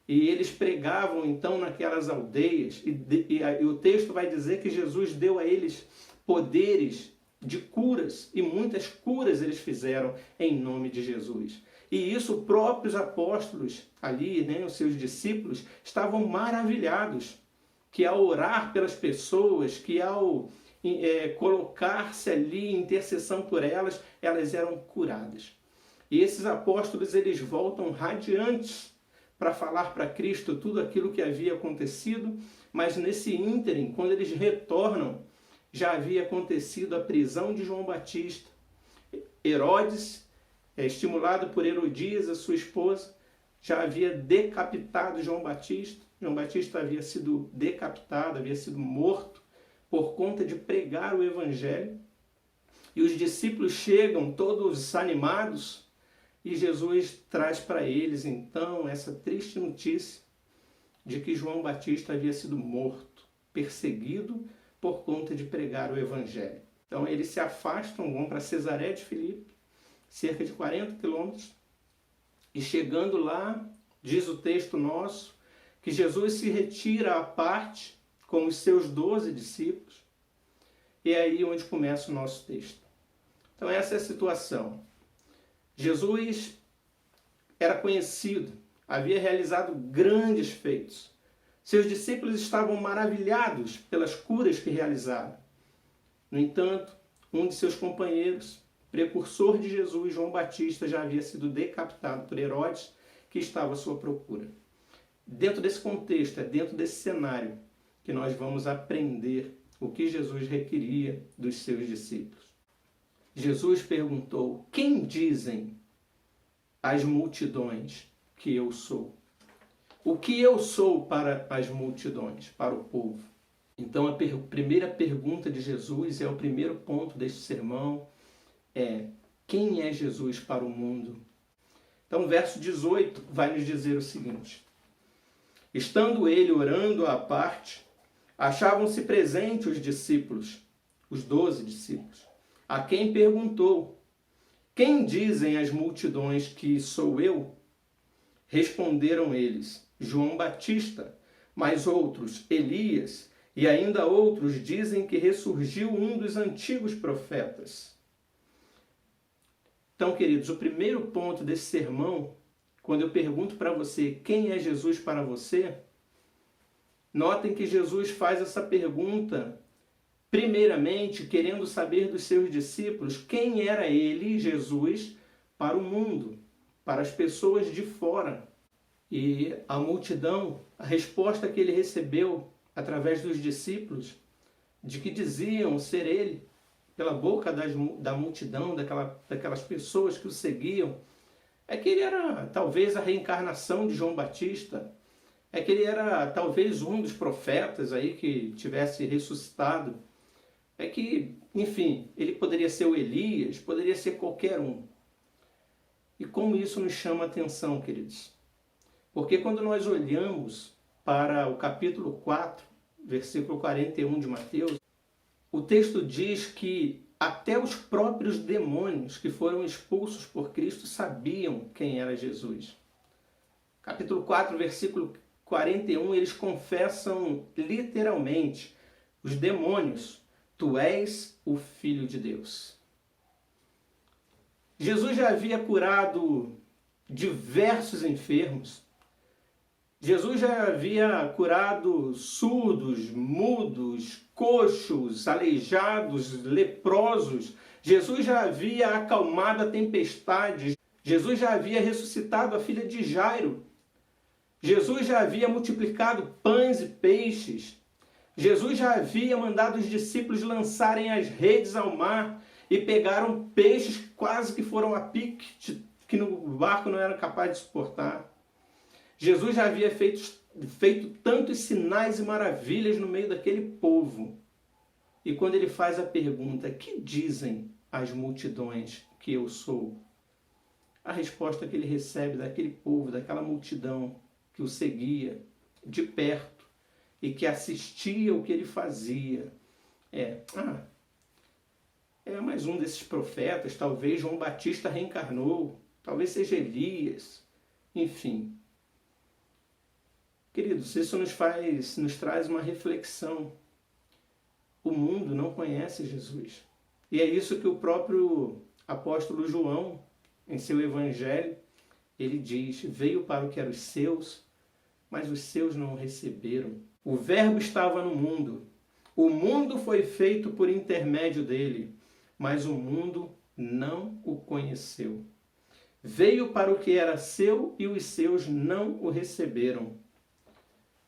E eles pregavam então naquelas aldeias, e o texto vai dizer que Jesus deu a eles poderes de curas, e muitas curas eles fizeram em nome de Jesus. E isso próprios apóstolos ali, os seus discípulos, estavam maravilhados, que ao orar pelas pessoas, que ao colocar-se ali em intercessão por elas, elas eram curadas. E esses apóstolos, eles voltam radiantes para falar para Cristo tudo aquilo que havia acontecido, mas nesse ínterim, quando eles retornam, já havia acontecido a prisão de João Batista. Herodes, estimulado por Herodias, a sua esposa, já havia decapitado João Batista. João Batista havia sido decapitado, havia sido morto por conta de pregar o evangelho. E os discípulos chegam todos animados e Jesus traz para eles então essa triste notícia de que João Batista havia sido morto, perseguido por conta de pregar o evangelho. Então eles se afastam, vão para Cesareia de Filipe, cerca de 40 quilômetros, e chegando lá, diz o texto nosso, que Jesus se retira à parte com os seus 12 discípulos, e é aí onde começa o nosso texto. Então essa é a situação. Jesus era conhecido, havia realizado grandes feitos. Seus discípulos estavam maravilhados pelas curas que realizaram. No entanto, um de seus companheiros, precursor de Jesus, João Batista, já havia sido decapitado por Herodes, que estava à sua procura. dentro desse contexto, é dentro desse cenário que nós vamos aprender o que Jesus requeria dos seus discípulos. Jesus perguntou: quem dizem as multidões que eu sou? O que eu sou para as multidões, para o povo? Então a primeira pergunta de Jesus, é o primeiro ponto deste sermão, é: quem é Jesus para o mundo? Então o verso 18 vai nos dizer o seguinte: estando ele orando à parte, achavam-se presentes os discípulos, os 12 discípulos, a quem perguntou: quem dizem as multidões que sou eu? Responderam eles: João Batista, mas outros, Elias, e ainda outros dizem que ressurgiu um dos antigos profetas. Então, queridos, o primeiro ponto desse sermão, quando eu pergunto para você quem é Jesus para você, notem que Jesus faz essa pergunta primeiramente querendo saber dos seus discípulos quem era ele, Jesus, para o mundo, para as pessoas de fora. E a multidão, a resposta que ele recebeu através dos discípulos, de que diziam ser ele, pela boca da multidão, daquelas pessoas que o seguiam, é que ele era talvez a reencarnação de João Batista, é que ele era talvez um dos profetas aí que tivesse ressuscitado, é que, enfim, ele poderia ser o Elias, poderia ser qualquer um. E como isso nos chama a atenção, queridos? Porque quando nós olhamos para o capítulo 4, versículo 41 de Mateus, o texto diz que até os próprios demônios que foram expulsos por Cristo sabiam quem era Jesus. Capítulo 4, versículo 41, eles confessam literalmente, os demônios: tu és o Filho de Deus. Jesus já havia curado diversos enfermos. Jesus já havia curado surdos, mudos, coxos, aleijados, leprosos. Jesus já havia acalmado a tempestade. Jesus já havia ressuscitado a filha de Jairo. Jesus já havia multiplicado pães e peixes. Jesus já havia mandado os discípulos lançarem as redes ao mar e pegaram peixes que quase que foram a pique, que no barco não era capaz de suportar. Jesus já havia feito tantos sinais e maravilhas no meio daquele povo. E quando ele faz a pergunta: que dizem as multidões que eu sou? A resposta que ele recebe daquele povo, daquela multidão que o seguia de perto e que assistia o que ele fazia, é mais um desses profetas, talvez João Batista reencarnou, talvez seja Elias, enfim. Queridos, isso nos traz uma reflexão. O mundo não conhece Jesus. E é isso que o próprio apóstolo João, em seu evangelho, ele diz: veio para o que eram os seus, mas os seus não o receberam. O verbo estava no mundo. O mundo foi feito por intermédio dele, mas o mundo não o conheceu. Veio para o que era seu e os seus não o receberam.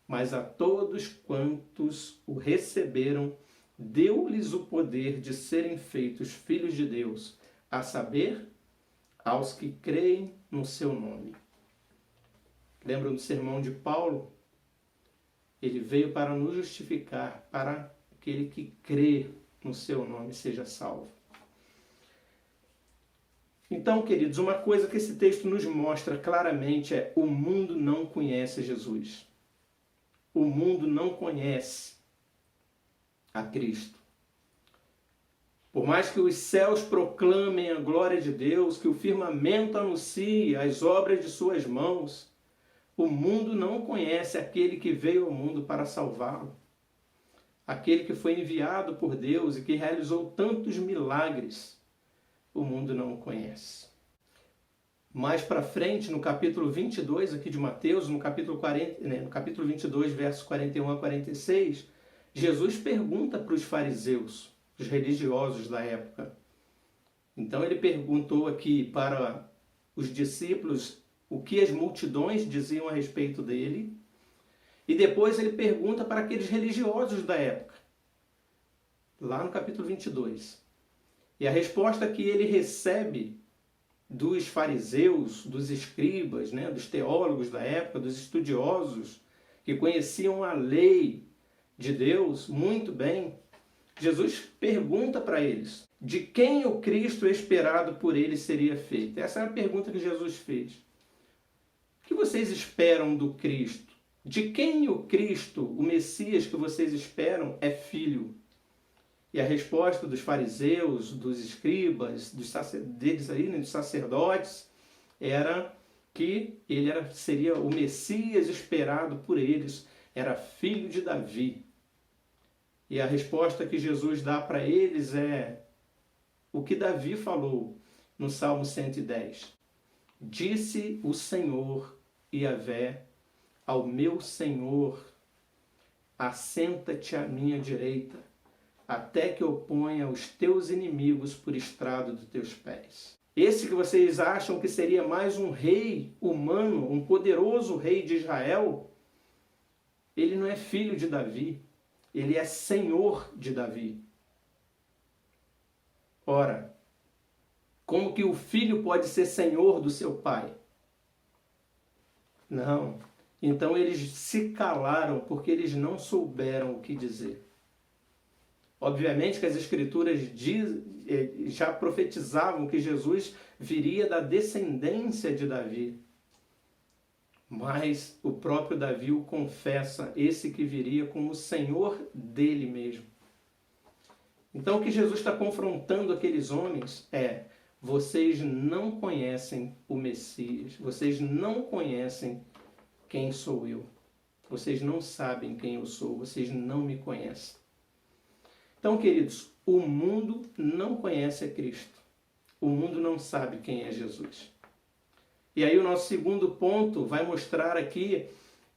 Mas a todos quantos o receberam, deu-lhes o poder de serem feitos filhos de Deus, a saber, aos que creem no seu nome. Lembram do sermão de Paulo? Ele veio para nos justificar, para aquele que crê no seu nome seja salvo. Então, queridos, uma coisa que esse texto nos mostra claramente é: o mundo não conhece Jesus. O mundo não conhece a Cristo. Por mais que os céus proclamem a glória de Deus, que o firmamento anuncie as obras de suas mãos, o mundo não conhece aquele que veio ao mundo para salvá-lo. Aquele que foi enviado por Deus e que realizou tantos milagres, o mundo não o conhece. Mais para frente, no capítulo 22 aqui de Mateus, no capítulo 22, versos 41 a 46, Jesus pergunta para os fariseus, os religiosos da época. Então ele perguntou aqui para os discípulos o que as multidões diziam a respeito dele, E depois ele pergunta para aqueles religiosos da época, lá no capítulo 22. E a resposta que ele recebe dos fariseus, dos escribas, né, dos teólogos da época, dos estudiosos, que conheciam a lei de Deus muito bem, Jesus pergunta para eles de quem o Cristo esperado por eles seria feito. Essa é a pergunta que Jesus fez. O que vocês esperam do Cristo? De quem o Cristo, o Messias que vocês esperam, é filho? E a resposta dos fariseus, dos escribas, dos sacerdotes, era que ele seria o Messias esperado por eles, era filho de Davi. E a resposta que Jesus dá para eles é o que Davi falou no Salmo 110. Disse o Senhor, Yahvé, ao meu Senhor, assenta-te à minha direita, até que eu ponha os teus inimigos por estrado dos teus pés. Esse que vocês acham que seria mais um rei humano, um poderoso rei de Israel, ele não é filho de Davi, ele é senhor de Davi. Ora, como que o filho pode ser senhor do seu pai? Não. Então eles se calaram porque eles não souberam o que dizer. Obviamente que as Escrituras já profetizavam que Jesus viria da descendência de Davi. Mas o próprio Davi o confessa, esse que viria como o Senhor dele mesmo. Então o que Jesus está confrontando aqueles homens é: vocês não conhecem o Messias, vocês não conhecem quem sou eu. Vocês não sabem quem eu sou, vocês não me conhecem. Então, queridos, o mundo não conhece a Cristo. O mundo não sabe quem é Jesus. E aí o nosso segundo ponto vai mostrar aqui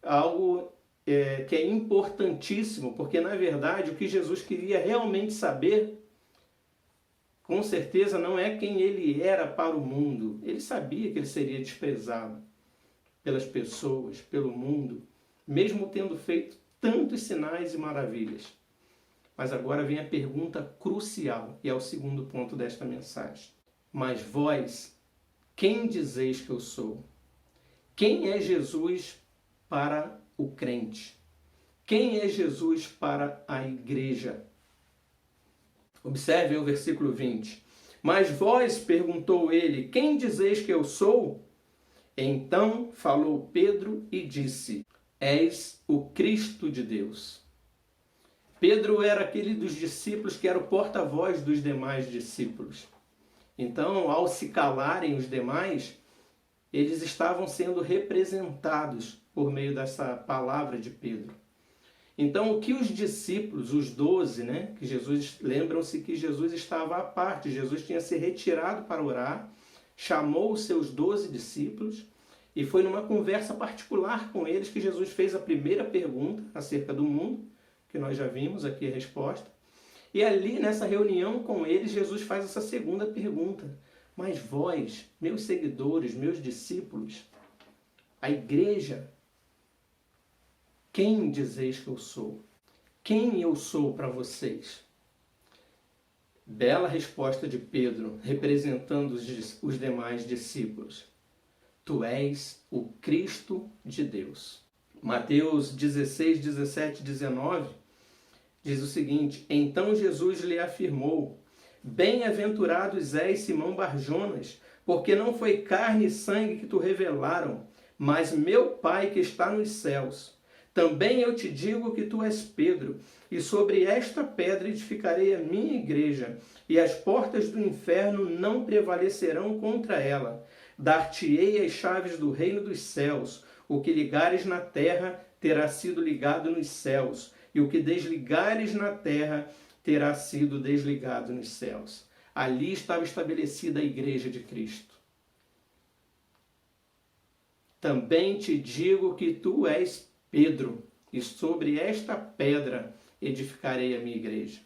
algo que é importantíssimo, porque na verdade o que Jesus queria realmente saber, com certeza não é quem ele era para o mundo. Ele sabia que ele seria desprezado pelas pessoas, pelo mundo, mesmo tendo feito tantos sinais e maravilhas. Mas agora vem a pergunta crucial, e é o segundo ponto desta mensagem. Mas vós, quem dizeis que eu sou? Quem é Jesus para o crente? Quem é Jesus para a igreja? Observe o versículo 20. Mas vós, perguntou ele, quem dizeis que eu sou? Então falou Pedro e disse, és o Cristo de Deus. Pedro era aquele dos discípulos que era o porta-voz dos demais discípulos. Então, ao se calarem os demais, eles estavam sendo representados por meio dessa palavra de Pedro. Então, o que os discípulos, os 12, que Jesus, lembram-se que Jesus estava à parte, Jesus tinha se retirado para orar, chamou os seus 12 discípulos e foi numa conversa particular com eles que Jesus fez a primeira pergunta acerca do mundo, que nós já vimos aqui a resposta. E ali, nessa reunião com eles, Jesus faz essa segunda pergunta. Mas vós, meus seguidores, meus discípulos, a igreja, quem dizeis que eu sou? Quem eu sou para vocês? Bela resposta de Pedro, representando os demais discípulos. Tu és o Cristo de Deus. Mateus 16, 17, 19 diz o seguinte, então Jesus lhe afirmou, bem-aventurados és, Simão Barjonas, porque não foi carne e sangue que te revelaram, mas meu Pai que está nos céus. Também eu te digo que tu és Pedro, e sobre esta pedra edificarei a minha igreja, e as portas do inferno não prevalecerão contra ela. Dar-te-ei as chaves do reino dos céus. O que ligares na terra terá sido ligado nos céus, e o que desligares na terra terá sido desligado nos céus. Ali estava estabelecida a igreja de Cristo. Também te digo que tu és Pedro, e sobre esta pedra edificarei a minha igreja.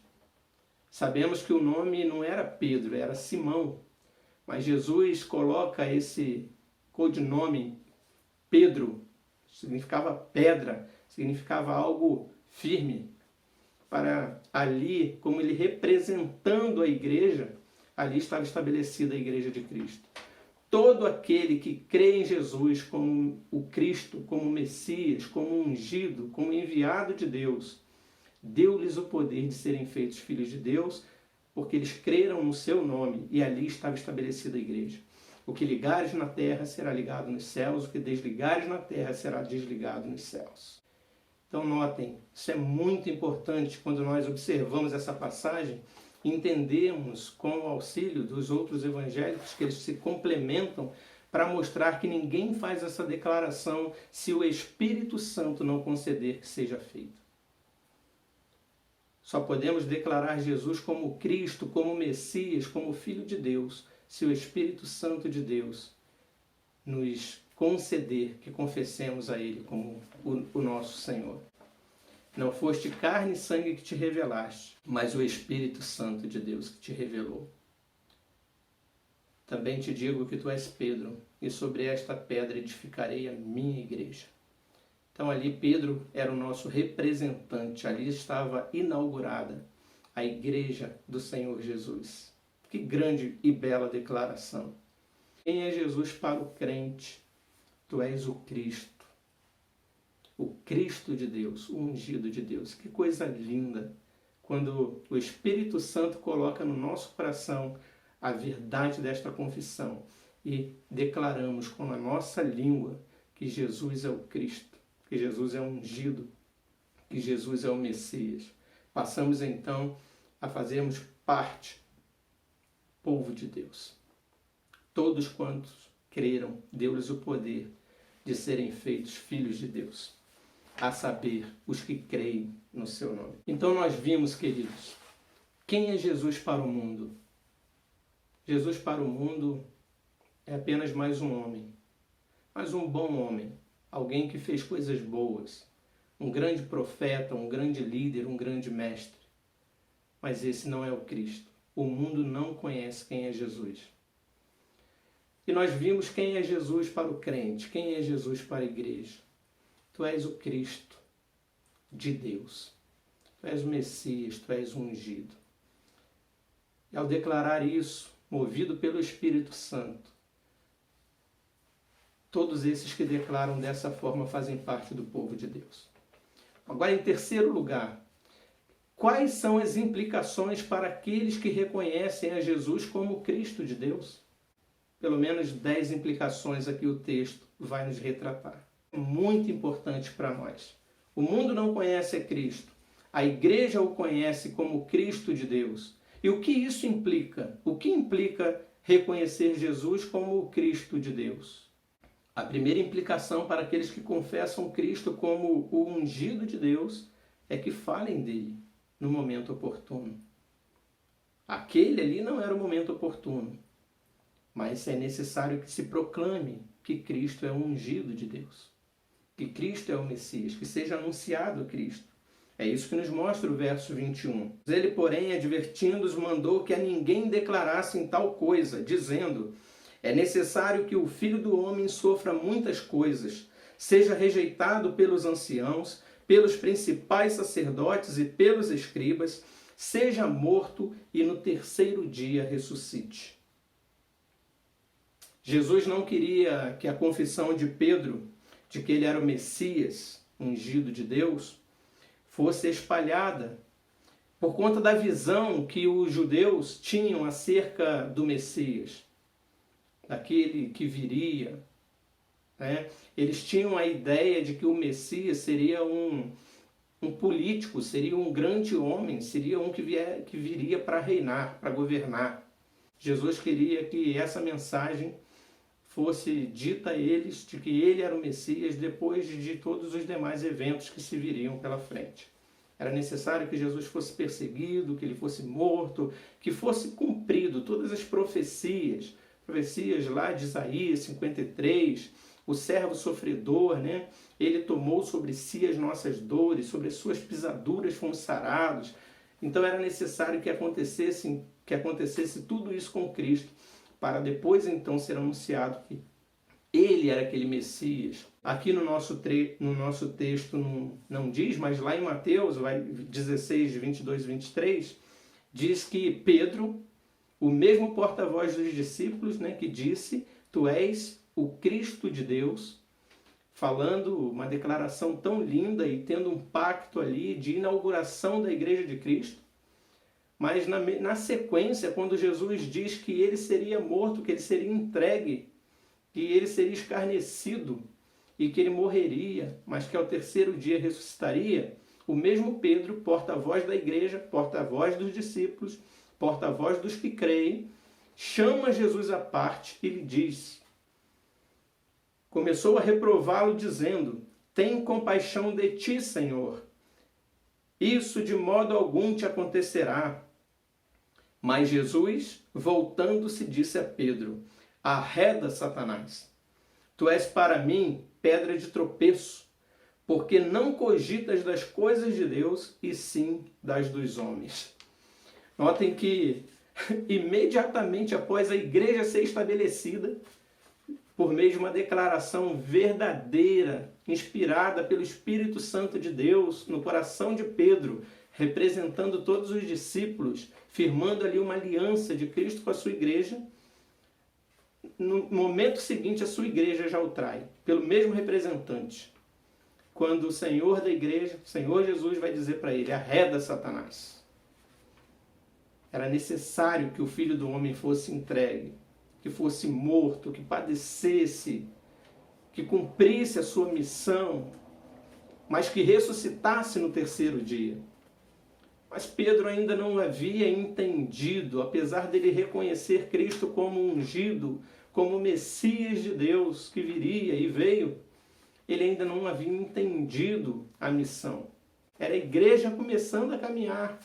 Sabemos que o nome não era Pedro, era Simão, mas Jesus coloca esse codinome Pedro, significava pedra, significava algo firme. Para ali, como ele representando a igreja, ali estava estabelecida a igreja de Cristo. Todo aquele que crê em Jesus como o Cristo, como o Messias, como ungido, como enviado de Deus, deu-lhes o poder de serem feitos filhos de Deus, porque eles creram no seu nome, e ali estava estabelecida a igreja. O que ligares na terra será ligado nos céus, o que desligares na terra será desligado nos céus. Então notem, isso é muito importante quando nós observamos essa passagem, entendemos com o auxílio dos outros evangélicos que eles se complementam para mostrar que ninguém faz essa declaração se o Espírito Santo não conceder que seja feito. Só podemos declarar Jesus como Cristo, como Messias, como Filho de Deus, se o Espírito Santo de Deus nos conceder que confessemos a Ele como o nosso Senhor. Não foste carne e sangue que te revelaste, mas o Espírito Santo de Deus que te revelou. Também te digo que tu és Pedro, e sobre esta pedra edificarei a minha igreja. Então ali Pedro era o nosso representante, ali estava inaugurada a igreja do Senhor Jesus. Que grande e bela declaração. Quem é Jesus para o crente? Tu és o Cristo. O Cristo de Deus, o ungido de Deus. Que coisa linda quando o Espírito Santo coloca no nosso coração a verdade desta confissão e declaramos com a nossa língua que Jesus é o Cristo, que Jesus é o ungido, que Jesus é o Messias. Passamos então a fazermos parte do povo de Deus. Todos quantos creram, deu-lhes o poder de serem feitos filhos de Deus, a saber, os que creem no seu nome. Então nós vimos, queridos, quem é Jesus para o mundo? Jesus para o mundo é apenas mais um homem, mas um bom homem, alguém que fez coisas boas, um grande profeta, um grande líder, um grande mestre. Mas esse não é o Cristo. O mundo não conhece quem é Jesus. E nós vimos quem é Jesus para o crente, quem é Jesus para a igreja. Tu és o Cristo de Deus. Tu és o Messias, tu és o ungido. E ao declarar isso, movido pelo Espírito Santo, todos esses que declaram dessa forma fazem parte do povo de Deus. Agora, em terceiro lugar, quais são as implicações para aqueles que reconhecem a Jesus como Cristo de Deus? Pelo menos 10 implicações aqui o texto vai nos retratar. Muito importante para nós. O mundo não conhece a Cristo. A igreja o conhece como Cristo de Deus. E o que isso implica? O que implica reconhecer Jesus como o Cristo de Deus? A primeira implicação para aqueles que confessam Cristo como o ungido de Deus é que falem dele no momento oportuno. Aquele ali não era o momento oportuno, mas é necessário que se proclame que Cristo é o ungido de Deus, que Cristo é o Messias, que seja anunciado Cristo. É isso que nos mostra o verso 21. Ele, porém, advertindo-os, mandou que a ninguém declarassem tal coisa, dizendo: é necessário que o Filho do Homem sofra muitas coisas, seja rejeitado pelos anciãos, pelos principais sacerdotes e pelos escribas, seja morto e no terceiro dia ressuscite. Jesus não queria que a confissão de Pedro, de que ele era o Messias, ungido de Deus, fosse espalhada por conta da visão que os judeus tinham acerca do Messias, daquele que viria. Eles tinham a ideia de que o Messias seria um político, seria um grande homem, seria um que viria para reinar, para governar. Jesus queria que essa mensagem fosse dita a eles de que ele era o Messias depois de todos os demais eventos que se viriam pela frente. Era necessário que Jesus fosse perseguido, que ele fosse morto, que fosse cumprido todas as profecias lá de Isaías 53, o servo sofredor, ele tomou sobre si as nossas dores, sobre as suas pisaduras fomos sarados. Então era necessário que acontecesse tudo isso com Cristo, para depois então ser anunciado que ele era aquele Messias, aqui no nosso texto não diz, mas lá em Mateus 16, 22 e 23, diz que Pedro, o mesmo porta-voz dos discípulos, né, que disse, tu és o Cristo de Deus, falando uma declaração tão linda e tendo um pacto ali de inauguração da Igreja de Cristo. Mas na sequência, quando Jesus diz que ele seria morto, que ele seria entregue, que ele seria escarnecido e que ele morreria, mas que ao terceiro dia ressuscitaria, o mesmo Pedro, porta-voz da igreja, porta-voz dos discípulos, porta-voz dos que creem, chama Jesus à parte e lhe diz, começou a reprová-lo dizendo, tem compaixão de ti, Senhor. Isso de modo algum te acontecerá. Mas Jesus, voltando-se, disse a Pedro, arreda, Satanás. Tu és para mim pedra de tropeço, porque não cogitas das coisas de Deus, e sim das dos homens. Notem que, imediatamente após a igreja ser estabelecida, por meio de uma declaração verdadeira, inspirada pelo Espírito Santo de Deus, no coração de Pedro, representando todos os discípulos, firmando ali uma aliança de Cristo com a sua igreja, no momento seguinte a sua igreja já o trai, pelo mesmo representante. Quando o Senhor da igreja, o Senhor Jesus vai dizer para ele, arreda Satanás. Era necessário que o Filho do Homem fosse entregue, que fosse morto, que padecesse, que cumprisse a sua missão, mas que ressuscitasse no terceiro dia. Mas Pedro ainda não havia entendido, apesar dele reconhecer Cristo como ungido, como o Messias de Deus que viria e veio, ele ainda não havia entendido a missão. Era a igreja começando a caminhar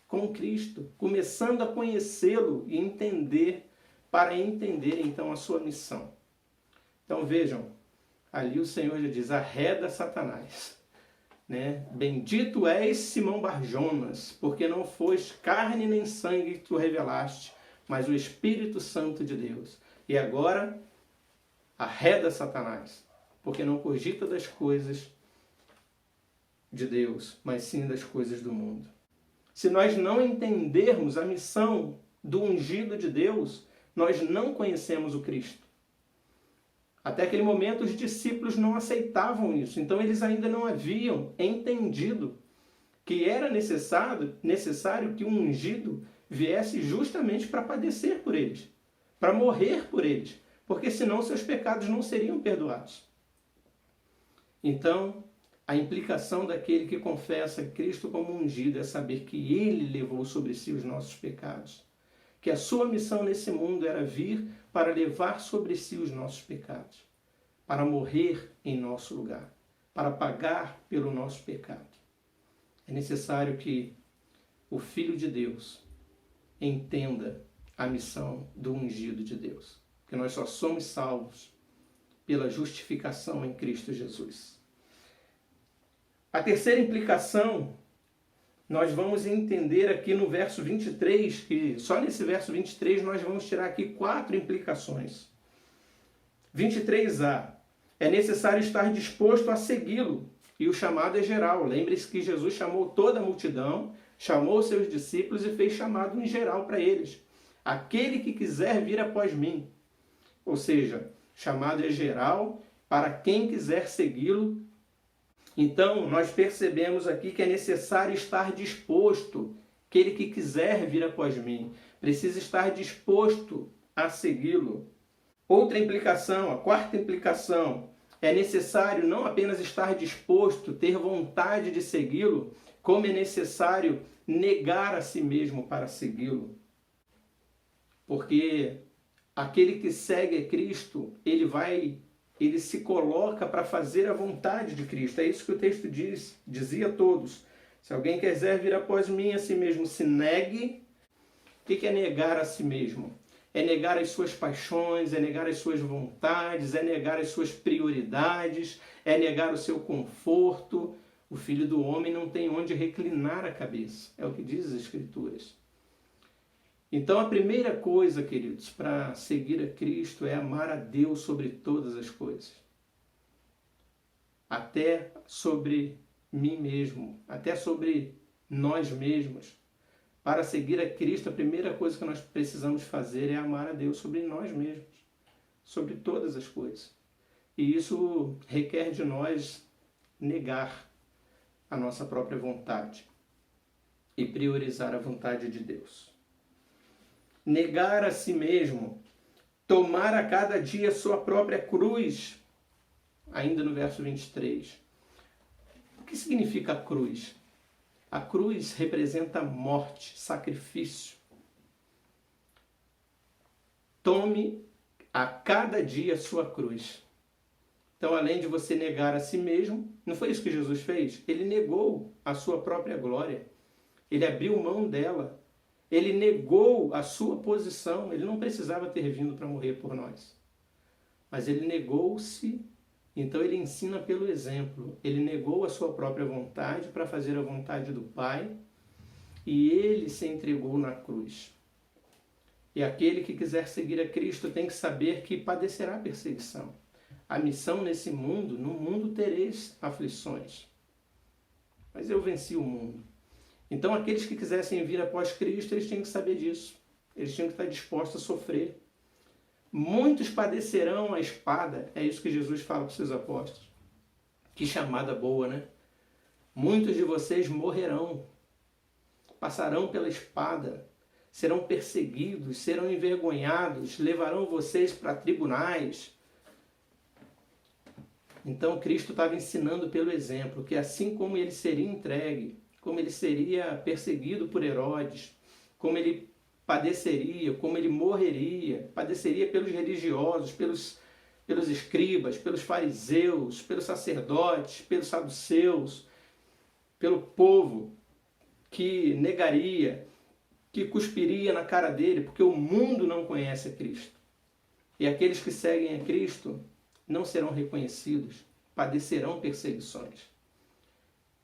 com Cristo, começando a conhecê-lo e entender, para entender então a sua missão. Então vejam, ali o Senhor já diz, arreda Satanás. Né? Bendito és Simão Barjonas, porque não foste carne nem sangue que tu revelaste, mas o Espírito Santo de Deus. E agora, arreda Satanás, porque não cogita das coisas de Deus, mas sim das coisas do mundo. Se nós não entendermos a missão do ungido de Deus, nós não conhecemos o Cristo. Até aquele momento os discípulos não aceitavam isso, então eles ainda não haviam entendido que era necessário que o ungido viesse justamente para padecer por eles, para morrer por eles, porque senão seus pecados não seriam perdoados. Então, a implicação daquele que confessa Cristo como ungido é saber que ele levou sobre si os nossos pecados, que a sua missão nesse mundo era vir para levar sobre si os nossos pecados, para morrer em nosso lugar, para pagar pelo nosso pecado. É necessário que o Filho de Deus entenda a missão do ungido de Deus, que nós só somos salvos pela justificação em Cristo Jesus. A terceira implicação nós vamos entender aqui no verso 23, que só nesse verso 23 nós vamos tirar aqui 4 implicações. 23a, é necessário estar disposto a segui-lo, e o chamado é geral. Lembre-se que Jesus chamou toda a multidão, chamou seus discípulos e fez chamado em geral para eles. Aquele que quiser vir após mim. Ou seja, chamado é geral para quem quiser segui-lo. Então, nós percebemos aqui que é necessário estar disposto. Aquele que quiser vir após mim precisa estar disposto a segui-lo. Outra implicação, a quarta implicação, é necessário não apenas estar disposto, ter vontade de segui-lo, como é necessário negar a si mesmo para segui-lo. Porque aquele que segue Cristo, ele se coloca para fazer a vontade de Cristo. É isso que o texto dizia a todos. Se alguém quiser vir após mim, a si mesmo se negue. O que é negar a si mesmo? É negar as suas paixões, é negar as suas vontades, é negar as suas prioridades, é negar o seu conforto. O Filho do Homem não tem onde reclinar a cabeça. É o que diz as Escrituras. Então, a primeira coisa, queridos, para seguir a Cristo é amar a Deus sobre todas as coisas. até sobre mim mesmo, até sobre nós mesmos. Para seguir a Cristo, a primeira coisa que nós precisamos fazer é amar a Deus sobre nós mesmos, sobre todas as coisas. E isso requer de nós negar a nossa própria vontade e priorizar a vontade de Deus. Negar a si mesmo, tomar a cada dia sua própria cruz. Ainda no verso 23. O que significa a cruz? A cruz representa morte, sacrifício. Tome a cada dia sua cruz. Então, além de você negar a si mesmo, não foi isso que Jesus fez? Ele negou a sua própria glória. Ele abriu mão dela. Ele negou a sua posição. Ele não precisava ter vindo para morrer por nós. Mas ele negou-se. Então ele ensina pelo exemplo. Ele negou a sua própria vontade para fazer a vontade do Pai. E ele se entregou na cruz. E aquele que quiser seguir a Cristo tem que saber que padecerá perseguição. A missão nesse mundo, no mundo tereis aflições. Mas eu venci o mundo. Então aqueles que quisessem vir após Cristo, eles tinham que saber disso. Eles tinham que estar dispostos a sofrer. Muitos padecerão a espada. É isso que Jesus fala para os seus apóstolos. Que chamada boa, né? Muitos de vocês morrerão. Passarão pela espada. Serão perseguidos, serão envergonhados, levarão vocês para tribunais. Então Cristo estava ensinando pelo exemplo que assim como ele seria entregue, como ele seria perseguido por Herodes, como ele padeceria, como ele morreria, padeceria pelos religiosos, pelos escribas, pelos fariseus, pelos sacerdotes, pelos saduceus, pelo povo que negaria, que cuspiria na cara dele, porque o mundo não conhece a Cristo. E aqueles que seguem a Cristo não serão reconhecidos, padecerão perseguições.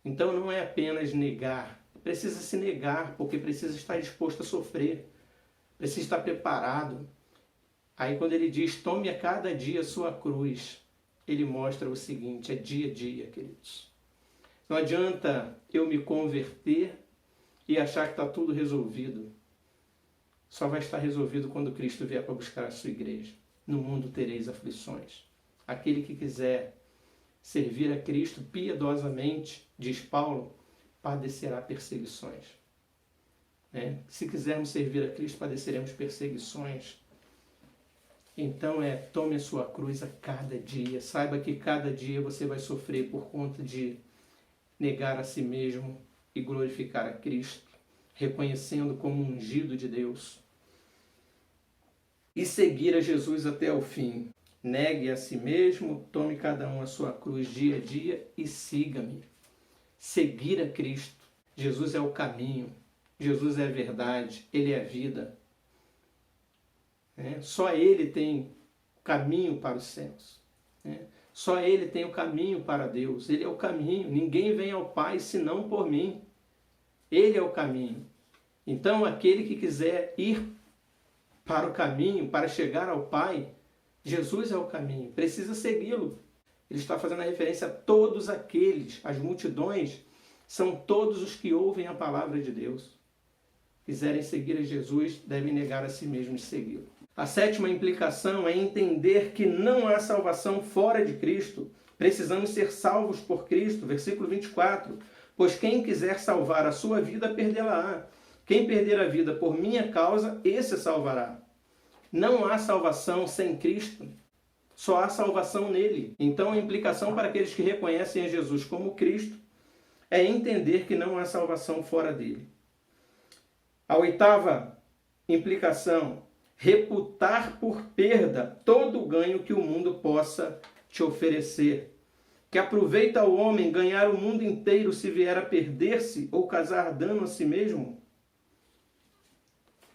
Então não é apenas negar, precisa se negar, porque precisa estar disposto a sofrer, precisa estar preparado. Aí quando ele diz, tome a cada dia a sua cruz, ele mostra o seguinte, é dia a dia, queridos. Não adianta eu me converter e achar que está tudo resolvido. Só vai estar resolvido quando Cristo vier para buscar a sua igreja. No mundo tereis aflições. Aquele que quiser servir a Cristo piedosamente, diz Paulo, padecerá perseguições. Se quisermos servir a Cristo, padeceremos perseguições. Então tome a sua cruz a cada dia. Saiba que cada dia você vai sofrer por conta de negar a si mesmo e glorificar a Cristo, reconhecendo como ungido de Deus. E seguir a Jesus até o fim. Negue a si mesmo, tome cada um a sua cruz dia a dia e siga-me. Seguir a Cristo. Jesus é o caminho, Jesus é a verdade, Ele é a vida. Só Ele tem caminho para os céus. Só Ele tem o caminho para Deus. Ele é o caminho. Ninguém vem ao Pai senão por mim. Ele é o caminho. Então, aquele que quiser ir para o caminho, para chegar ao Pai, Jesus é o caminho. Precisa segui-lo. Ele está fazendo a referência a todos aqueles. As multidões são todos os que ouvem a palavra de Deus. Quiserem seguir a Jesus, devem negar a si mesmos e segui-lo. A sétima implicação é entender que não há salvação fora de Cristo. Precisamos ser salvos por Cristo. Versículo 24. Pois quem quiser salvar a sua vida, perdê-la-á. Quem perder a vida por minha causa, esse salvará. Não há salvação sem Cristo. Só há salvação nele. Então a implicação para aqueles que reconhecem a Jesus como Cristo é entender que não há salvação fora dele. A oitava implicação, reputar por perda todo o ganho que o mundo possa te oferecer. Que aproveita ao homem ganhar o mundo inteiro se vier a perder-se ou causar dano a si mesmo?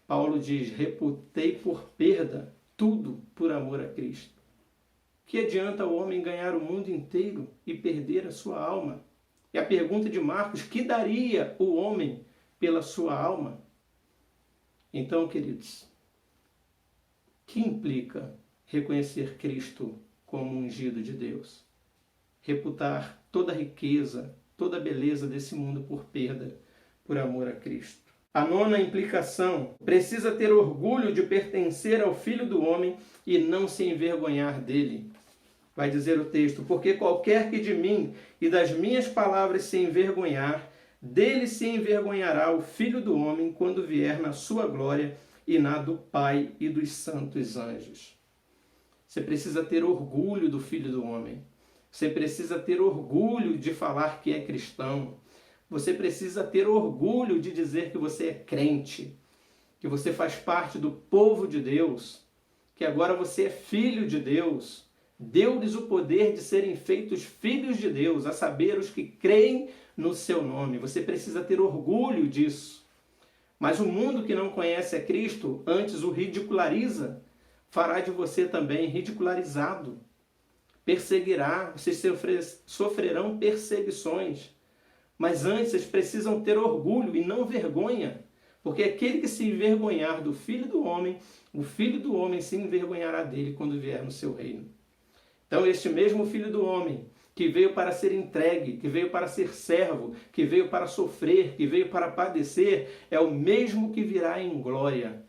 Paulo diz, reputei por perda tudo por amor a Cristo. Que adianta o homem ganhar o mundo inteiro e perder a sua alma? E a pergunta de Marcos, que daria o homem pela sua alma? Então, queridos, que implica reconhecer Cristo como ungido de Deus? reputar toda a riqueza, toda a beleza desse mundo por perda, por amor a Cristo. A nona implicação: precisa ter orgulho de pertencer ao Filho do Homem e não se envergonhar dele. Vai dizer o texto: porque qualquer que de mim e das minhas palavras se envergonhar, dele se envergonhará o Filho do Homem quando vier na sua glória e na do Pai e dos santos anjos. Você precisa ter orgulho do Filho do Homem. Você precisa ter orgulho de falar que é cristão. Você precisa ter orgulho de dizer que você é crente, que você faz parte do povo de Deus, que agora você é filho de Deus. Deu-lhes o poder de serem feitos filhos de Deus, a saber, os que creem no seu nome. Você precisa ter orgulho disso. Mas o mundo que não conhece a Cristo, antes o ridiculariza, fará de você também ridicularizado. Perseguirá, vocês sofrerão perseguições. Mas antes vocês precisam ter orgulho e não vergonha, porque aquele que se envergonhar do Filho do Homem, o Filho do Homem se envergonhará dele quando vier no seu reino. Então este mesmo Filho do Homem, que veio para ser entregue, que veio para ser servo, que veio para sofrer, que veio para padecer, é o mesmo que virá em glória.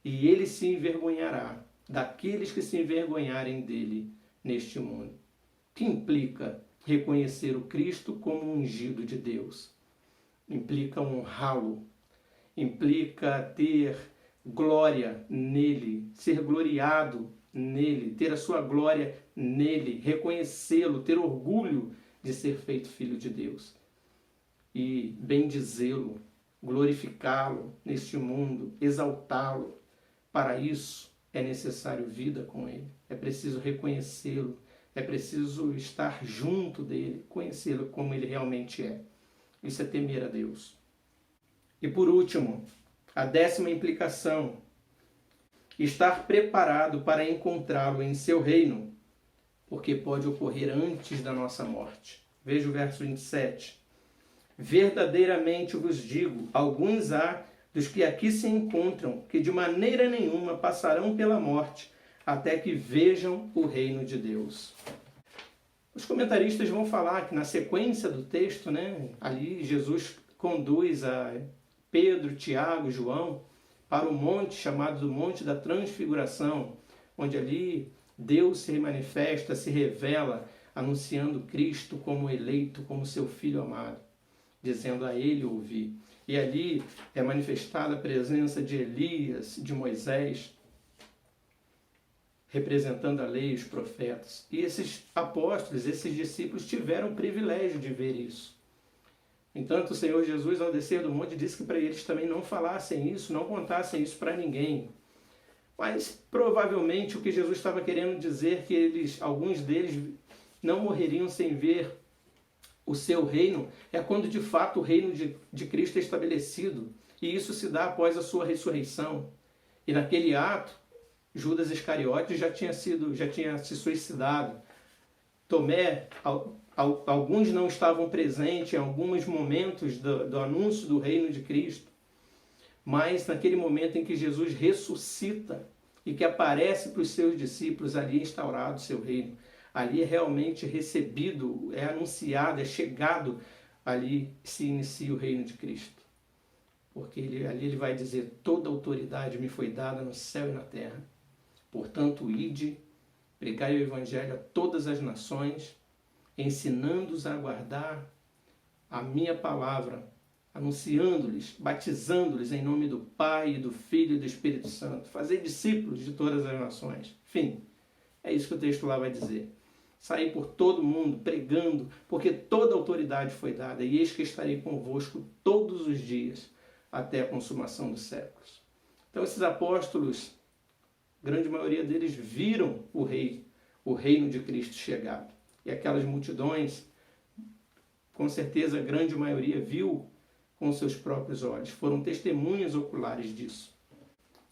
E ele se envergonhará daqueles que se envergonharem dele neste mundo. Que implica reconhecer o Cristo como ungido de Deus. Implica honrá-lo. Implica ter glória nele, ser gloriado nele, ter a sua glória nele, reconhecê-lo, ter orgulho de ser feito filho de Deus. E bendizê-lo, glorificá-lo neste mundo, exaltá-lo. Para isso é necessário vida com ele. É preciso reconhecê-lo. É preciso estar junto dele, conhecê-lo como ele realmente é. Isso é temer a Deus. E por último, a 10ª implicação: estar preparado para encontrá-lo em seu reino, porque pode ocorrer antes da nossa morte. Veja o verso 27. Verdadeiramente vos digo, alguns há dos que aqui se encontram, que de maneira nenhuma passarão pela morte, até que vejam o reino de Deus. Os comentaristas vão falar que na sequência do texto, ali Jesus conduz a Pedro, Tiago e João para o monte chamado do Monte da Transfiguração, onde ali Deus se manifesta, se revela, anunciando Cristo como eleito, como seu Filho amado, dizendo a ele ouvir. E ali é manifestada a presença de Elias, de Moisés, representando a lei e os profetas. E esses apóstolos, esses discípulos tiveram o privilégio de ver isso. Entanto, o Senhor Jesus, ao descer do monte, disse que para eles também não falassem isso, não contassem isso para ninguém. Mas, provavelmente, o que Jesus estava querendo dizer é que alguns deles não morreriam sem ver o seu reino, é quando de fato o reino de Cristo é estabelecido. E isso se dá após a sua ressurreição. E naquele ato, Judas Iscariotes já tinha se suicidado. Tomé, alguns não estavam presentes em alguns momentos do anúncio do reino de Cristo. Mas naquele momento em que Jesus ressuscita e que aparece para os seus discípulos, ali é instaurado o seu reino. Ali é realmente recebido, é anunciado, é chegado, ali se inicia o reino de Cristo. Porque ali ele vai dizer: toda autoridade me foi dada no céu e na terra. Portanto, ide, pregai o evangelho a todas as nações, ensinando-os a guardar a minha palavra, anunciando-lhes, batizando-lhes em nome do Pai, do Filho e do Espírito Santo. Fazer discípulos de todas as nações. Enfim, é isso que o texto lá vai dizer. Sair por todo mundo, pregando, porque toda autoridade foi dada, e eis que estarei convosco todos os dias, até a consumação dos séculos. Então esses apóstolos, a grande maioria deles viram o reino de Cristo chegado. E aquelas multidões, com certeza a grande maioria viu com seus próprios olhos. Foram testemunhas oculares disso.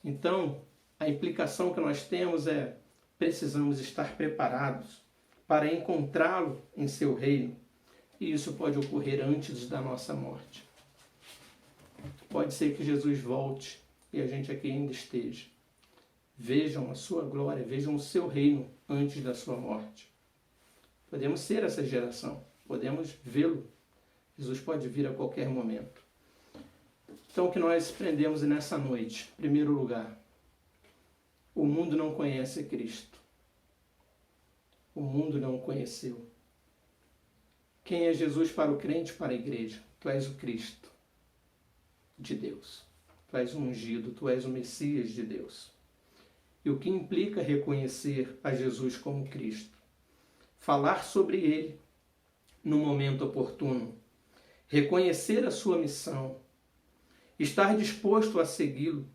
Então, a implicação que nós temos é: precisamos estar preparados para encontrá-lo em seu reino. E isso pode ocorrer antes da nossa morte. Pode ser que Jesus volte e a gente aqui ainda esteja. Vejam a sua glória, vejam o seu reino antes da sua morte. Podemos ser essa geração, podemos vê-lo. Jesus pode vir a qualquer momento. Então, o que nós aprendemos nessa noite? Em primeiro lugar, o mundo não conhece Cristo. O mundo não o conheceu. Quem é Jesus para o crente, para a igreja? Tu és o Cristo de Deus. Tu és o ungido, tu és o Messias de Deus. E o que implica reconhecer a Jesus como Cristo? Falar sobre ele no momento oportuno, reconhecer a sua missão, estar disposto a segui-lo,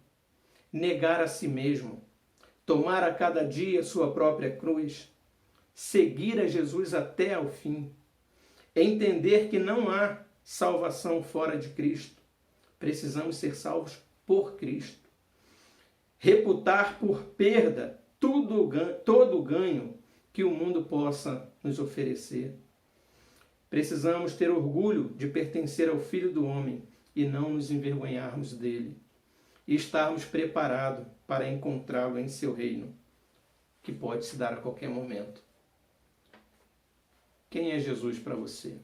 negar a si mesmo, tomar a cada dia a sua própria cruz, seguir a Jesus até ao fim, entender que não há salvação fora de Cristo. Precisamos ser salvos por Cristo. Reputar por perda todo o ganho que o mundo possa nos oferecer. Precisamos ter orgulho de pertencer ao Filho do Homem e não nos envergonharmos dele. E estarmos preparados para encontrá-lo em seu reino, que pode se dar a qualquer momento. Quem é Jesus para você?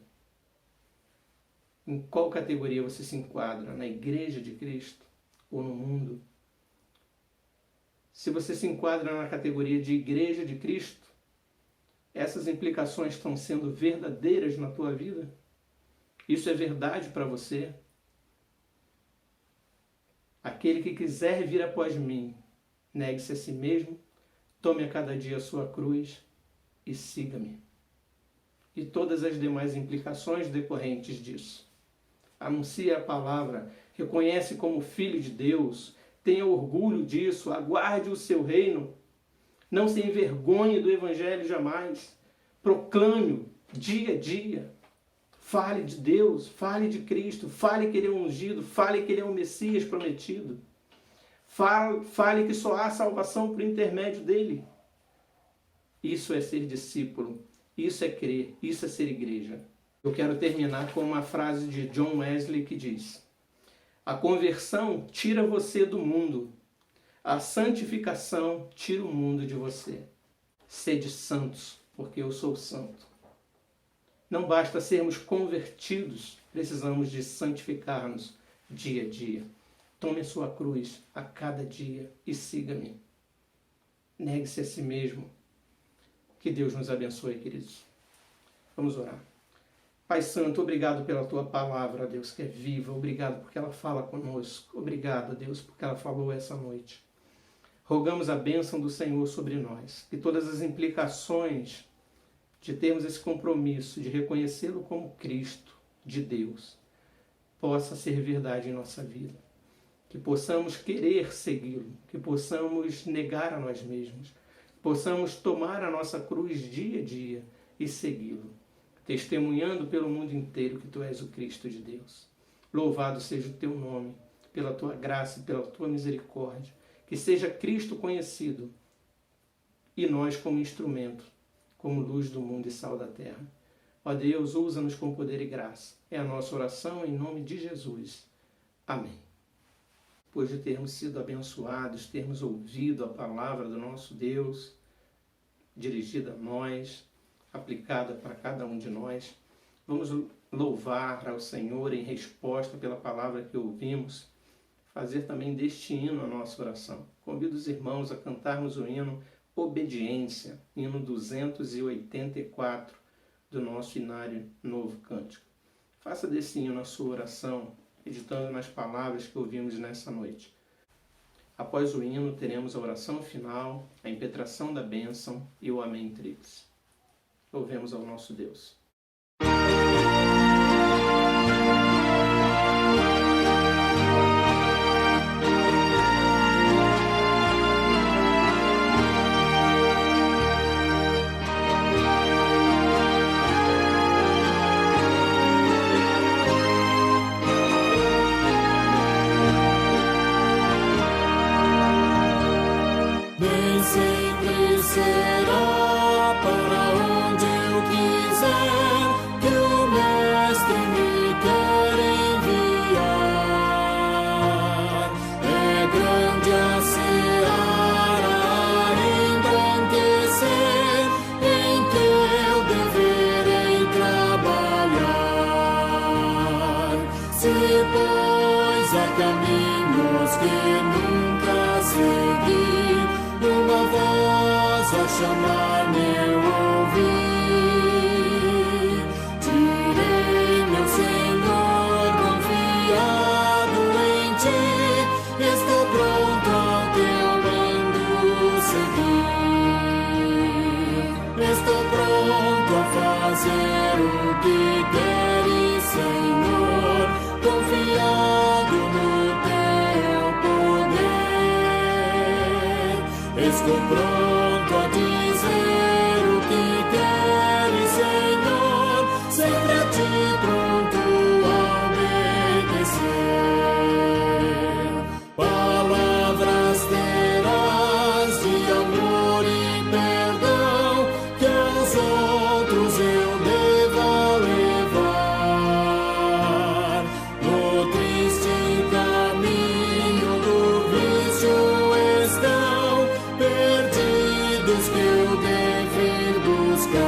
Em qual categoria você se enquadra? Na igreja de Cristo ou no mundo? Se você se enquadra na categoria de igreja de Cristo, essas implicações estão sendo verdadeiras na tua vida? Isso é verdade para você? Aquele que quiser vir após mim, negue-se a si mesmo, tome a cada dia a sua cruz e siga-me. E todas as demais implicações decorrentes disso. Anuncia a palavra, reconhece como filho de Deus, tenha orgulho disso, aguarde o seu reino. Não se envergonhe do Evangelho jamais. Proclame-o dia a dia. Fale de Deus, fale de Cristo, fale que Ele é ungido, fale que Ele é o Messias prometido. Fale que só há salvação por intermédio dEle. Isso é ser discípulo, isso é crer, isso é ser igreja. Eu quero terminar com uma frase de John Wesley que diz: a conversão tira você do mundo, a santificação tira o mundo de você. Sede santos, porque eu sou santo. Não basta sermos convertidos, precisamos de santificar-nos dia a dia. Tome a sua cruz a cada dia e siga-me. Negue-se a si mesmo. Que Deus nos abençoe, queridos. Vamos orar. Pai Santo, obrigado pela Tua palavra, Deus, que é viva. Obrigado porque ela fala conosco. Obrigado, Deus, porque ela falou essa noite. Rogamos a bênção do Senhor sobre nós. Que todas as implicações de termos esse compromisso de reconhecê-lo como Cristo de Deus possa ser verdade em nossa vida. Que possamos querer segui-lo, que possamos negar a nós mesmos, que possamos tomar a nossa cruz dia a dia e segui-lo, testemunhando pelo mundo inteiro que Tu és o Cristo de Deus. Louvado seja o Teu nome, pela Tua graça e pela Tua misericórdia. Que seja Cristo conhecido e nós como instrumento, como luz do mundo e sal da terra. Ó Deus, usa-nos com poder e graça. É a nossa oração em nome de Jesus. Amém. Depois de termos sido abençoados, termos ouvido a palavra do nosso Deus, dirigida a nós, aplicada para cada um de nós, vamos louvar ao Senhor em resposta pela palavra que ouvimos, fazer também deste hino a nossa oração. Convido os irmãos a cantarmos o hino Obediência, hino 284 do nosso Inário Novo Cântico. Faça desse hino a sua oração, meditando nas palavras que ouvimos nessa noite. Após o hino, teremos a oração final, a impetração da bênção e o Amém Tríplice. Louvemos ao nosso Deus. Nem sempre será para onde eu quiser. só chamar-me eu ouvi. Direi, meu Senhor, confiado em ti, estou pronto ao teu mando seguir. Estou pronto a fazer o que queres, Senhor, confiado no teu poder. Estou pronto a dizer o que queres, Senhor, sempre a ti pronto a obedecer. Palavras terás de amor e perdão, que aos outros eu deva levar. No triste caminho do vício estão perdidos que eu dever buscar.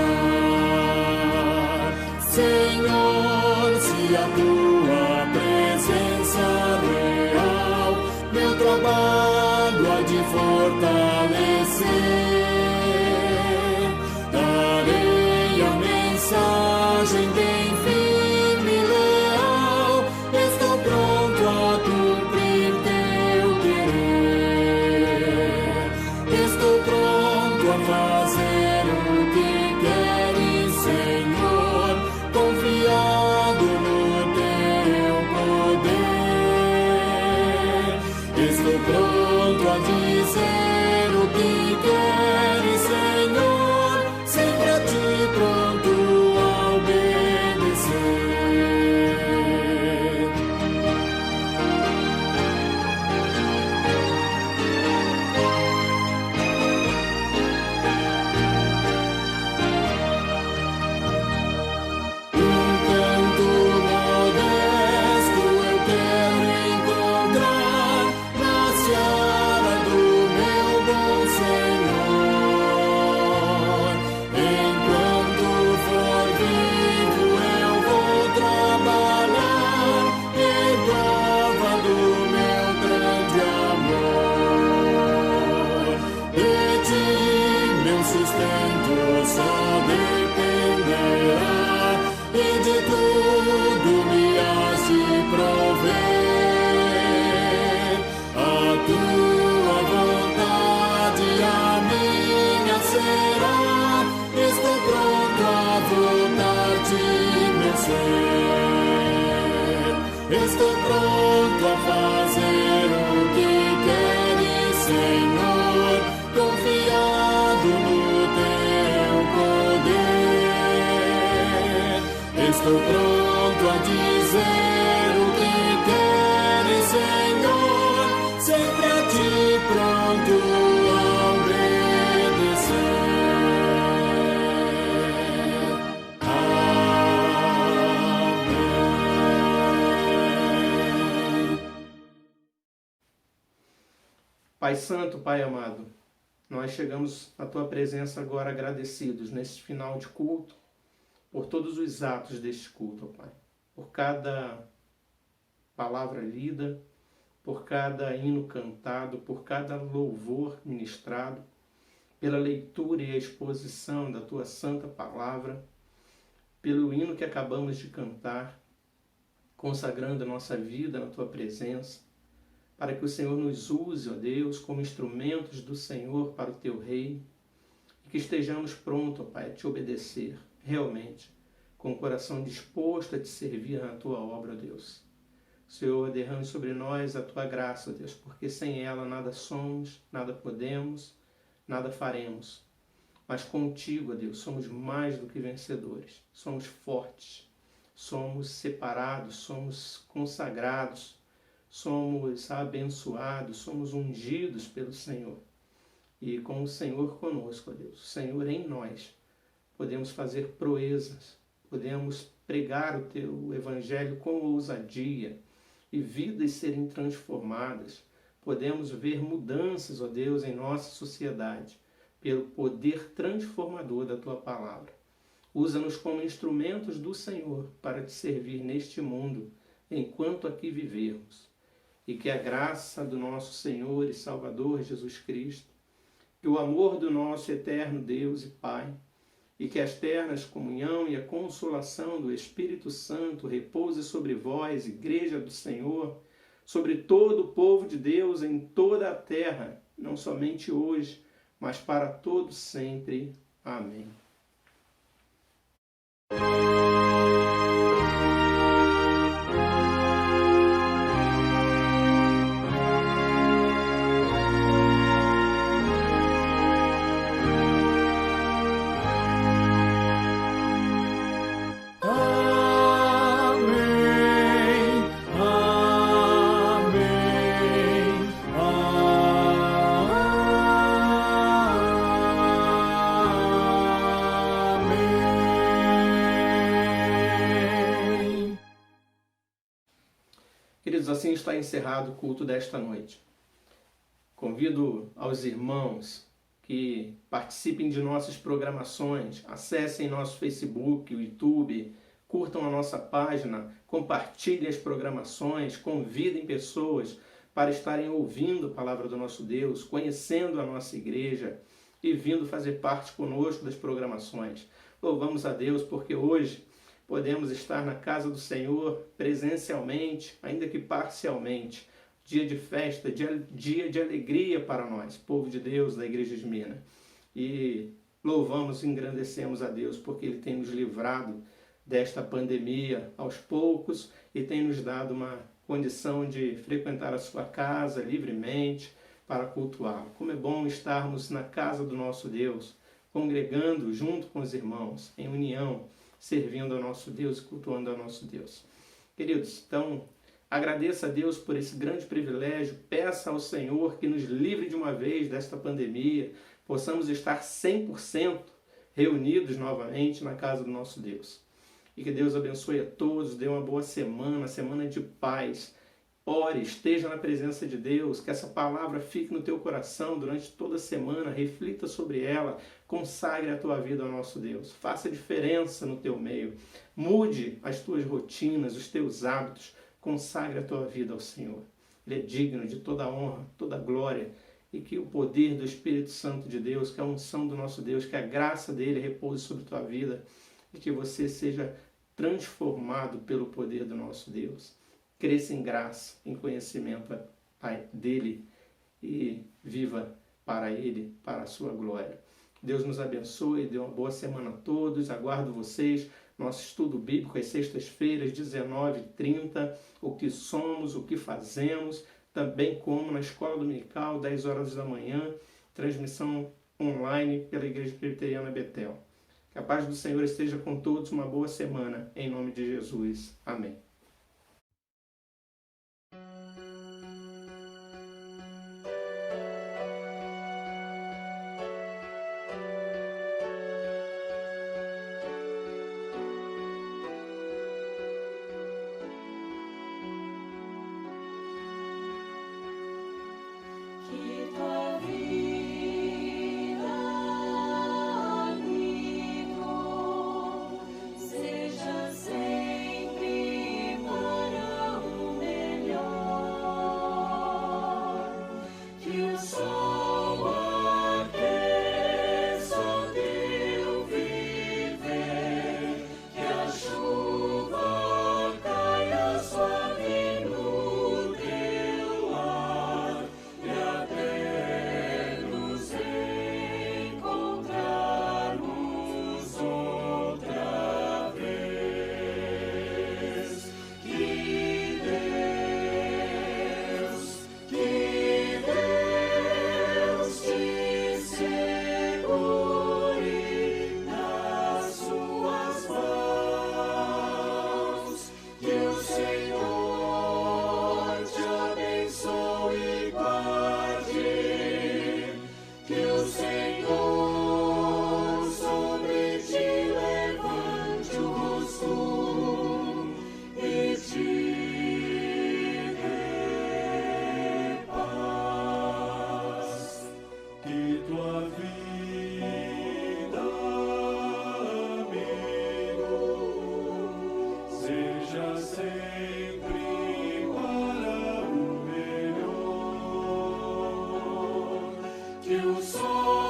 Senhor, se a tua presença real meu trabalho há de fortalecer, darei a mensagem bem firme e leal. Estou pronto a cumprir teu querer. Estou pronto a fazer o que queres, Senhor, confiado no teu poder. Estou pronto a dizer o que queres, Senhor, sempre a ti pronto a obedecer. Um canto modesto eu quero encontrar na seara do meu bom Senhor. Enquanto for vivo eu vou trabalhar em prova do meu grande amor. De ti meu sustento só dependerá, e de tudo me has de prover. A tua vontade a minha será. Estou pronto a voltar-te, meu ser. Estou pronto a fazer o que queres, Senhor, confiado no teu poder. Estou pronto a dizer o que queres, Senhor, sempre a ti pronto a obedecer. Amém. Pai Santo, Pai amado, nós chegamos à Tua presença agora agradecidos nesse final de culto, por todos os atos deste culto, ó Pai. Por cada palavra lida, por cada hino cantado, por cada louvor ministrado, pela leitura e a exposição da Tua santa palavra, pelo hino que acabamos de cantar, consagrando a nossa vida na Tua presença, para que o Senhor nos use, ó Deus, como instrumentos do Senhor para o Teu reino, e que estejamos prontos, ó Pai, a Te obedecer, realmente, com o coração disposto a Te servir na Tua obra, ó Deus. Senhor, derrame sobre nós a Tua graça, ó Deus, porque sem ela nada somos, nada podemos, nada faremos. Mas contigo, ó Deus, somos mais do que vencedores, somos fortes, somos separados, somos consagrados, somos abençoados, somos ungidos pelo Senhor. E com o Senhor conosco, ó Deus, o Senhor em nós, podemos fazer proezas, podemos pregar o Teu Evangelho com ousadia e vidas serem transformadas. Podemos ver mudanças, ó Deus, em nossa sociedade, pelo poder transformador da Tua palavra. Usa-nos como instrumentos do Senhor para Te servir neste mundo, enquanto aqui vivermos. E que a graça do nosso Senhor e Salvador Jesus Cristo, Que o amor do nosso eterno Deus e Pai, e que a ternas comunhão e a consolação do Espírito Santo repouse sobre vós, Igreja do Senhor, sobre todo o povo de Deus em toda a terra, não somente hoje, mas para todos sempre. Amém. Queridos, assim está encerrado o culto desta noite. Convido aos irmãos que participem de nossas programações, acessem nosso Facebook, o YouTube, curtam a nossa página, compartilhem as programações, convidem pessoas para estarem ouvindo a palavra do nosso Deus, conhecendo a nossa igreja e vindo fazer parte conosco das programações. Louvamos a Deus porque hoje podemos estar na casa do Senhor presencialmente, ainda que parcialmente. Dia de festa, dia de alegria para nós, povo de Deus da Igreja de Esmirna. E louvamos e engrandecemos a Deus porque Ele tem nos livrado desta pandemia aos poucos e tem nos dado uma condição de frequentar a sua casa livremente para cultuá-lo. Como é bom estarmos na casa do nosso Deus, congregando junto com os irmãos, em união, servindo ao nosso Deus e cultuando ao nosso Deus. Queridos, então, agradeça a Deus por esse grande privilégio, peça ao Senhor que nos livre de uma vez desta pandemia, possamos estar 100% reunidos novamente na casa do nosso Deus. E que Deus abençoe a todos, dê uma boa semana de paz. Ore, esteja na presença de Deus, que essa palavra fique no teu coração durante toda a semana, reflita sobre ela, consagre a tua vida ao nosso Deus, faça diferença no teu meio, mude as tuas rotinas, os teus hábitos, consagre a tua vida ao Senhor. Ele é digno de toda honra, toda glória, e que o poder do Espírito Santo de Deus, que a unção do nosso Deus, que a graça dele repouse sobre a tua vida, e que você seja transformado pelo poder do nosso Deus. Cresça em graça, em conhecimento dele e viva para ele, para a sua glória. Deus nos abençoe, dê uma boa semana a todos, aguardo vocês, nosso estudo bíblico às sextas-feiras, 19h30, o que somos, o que fazemos, também como na Escola Dominical, 10 horas da manhã, transmissão online pela Igreja Presbiteriana Betel. Que a paz do Senhor esteja com todos, uma boa semana, em nome de Jesus. Amém. Seja sempre que o sol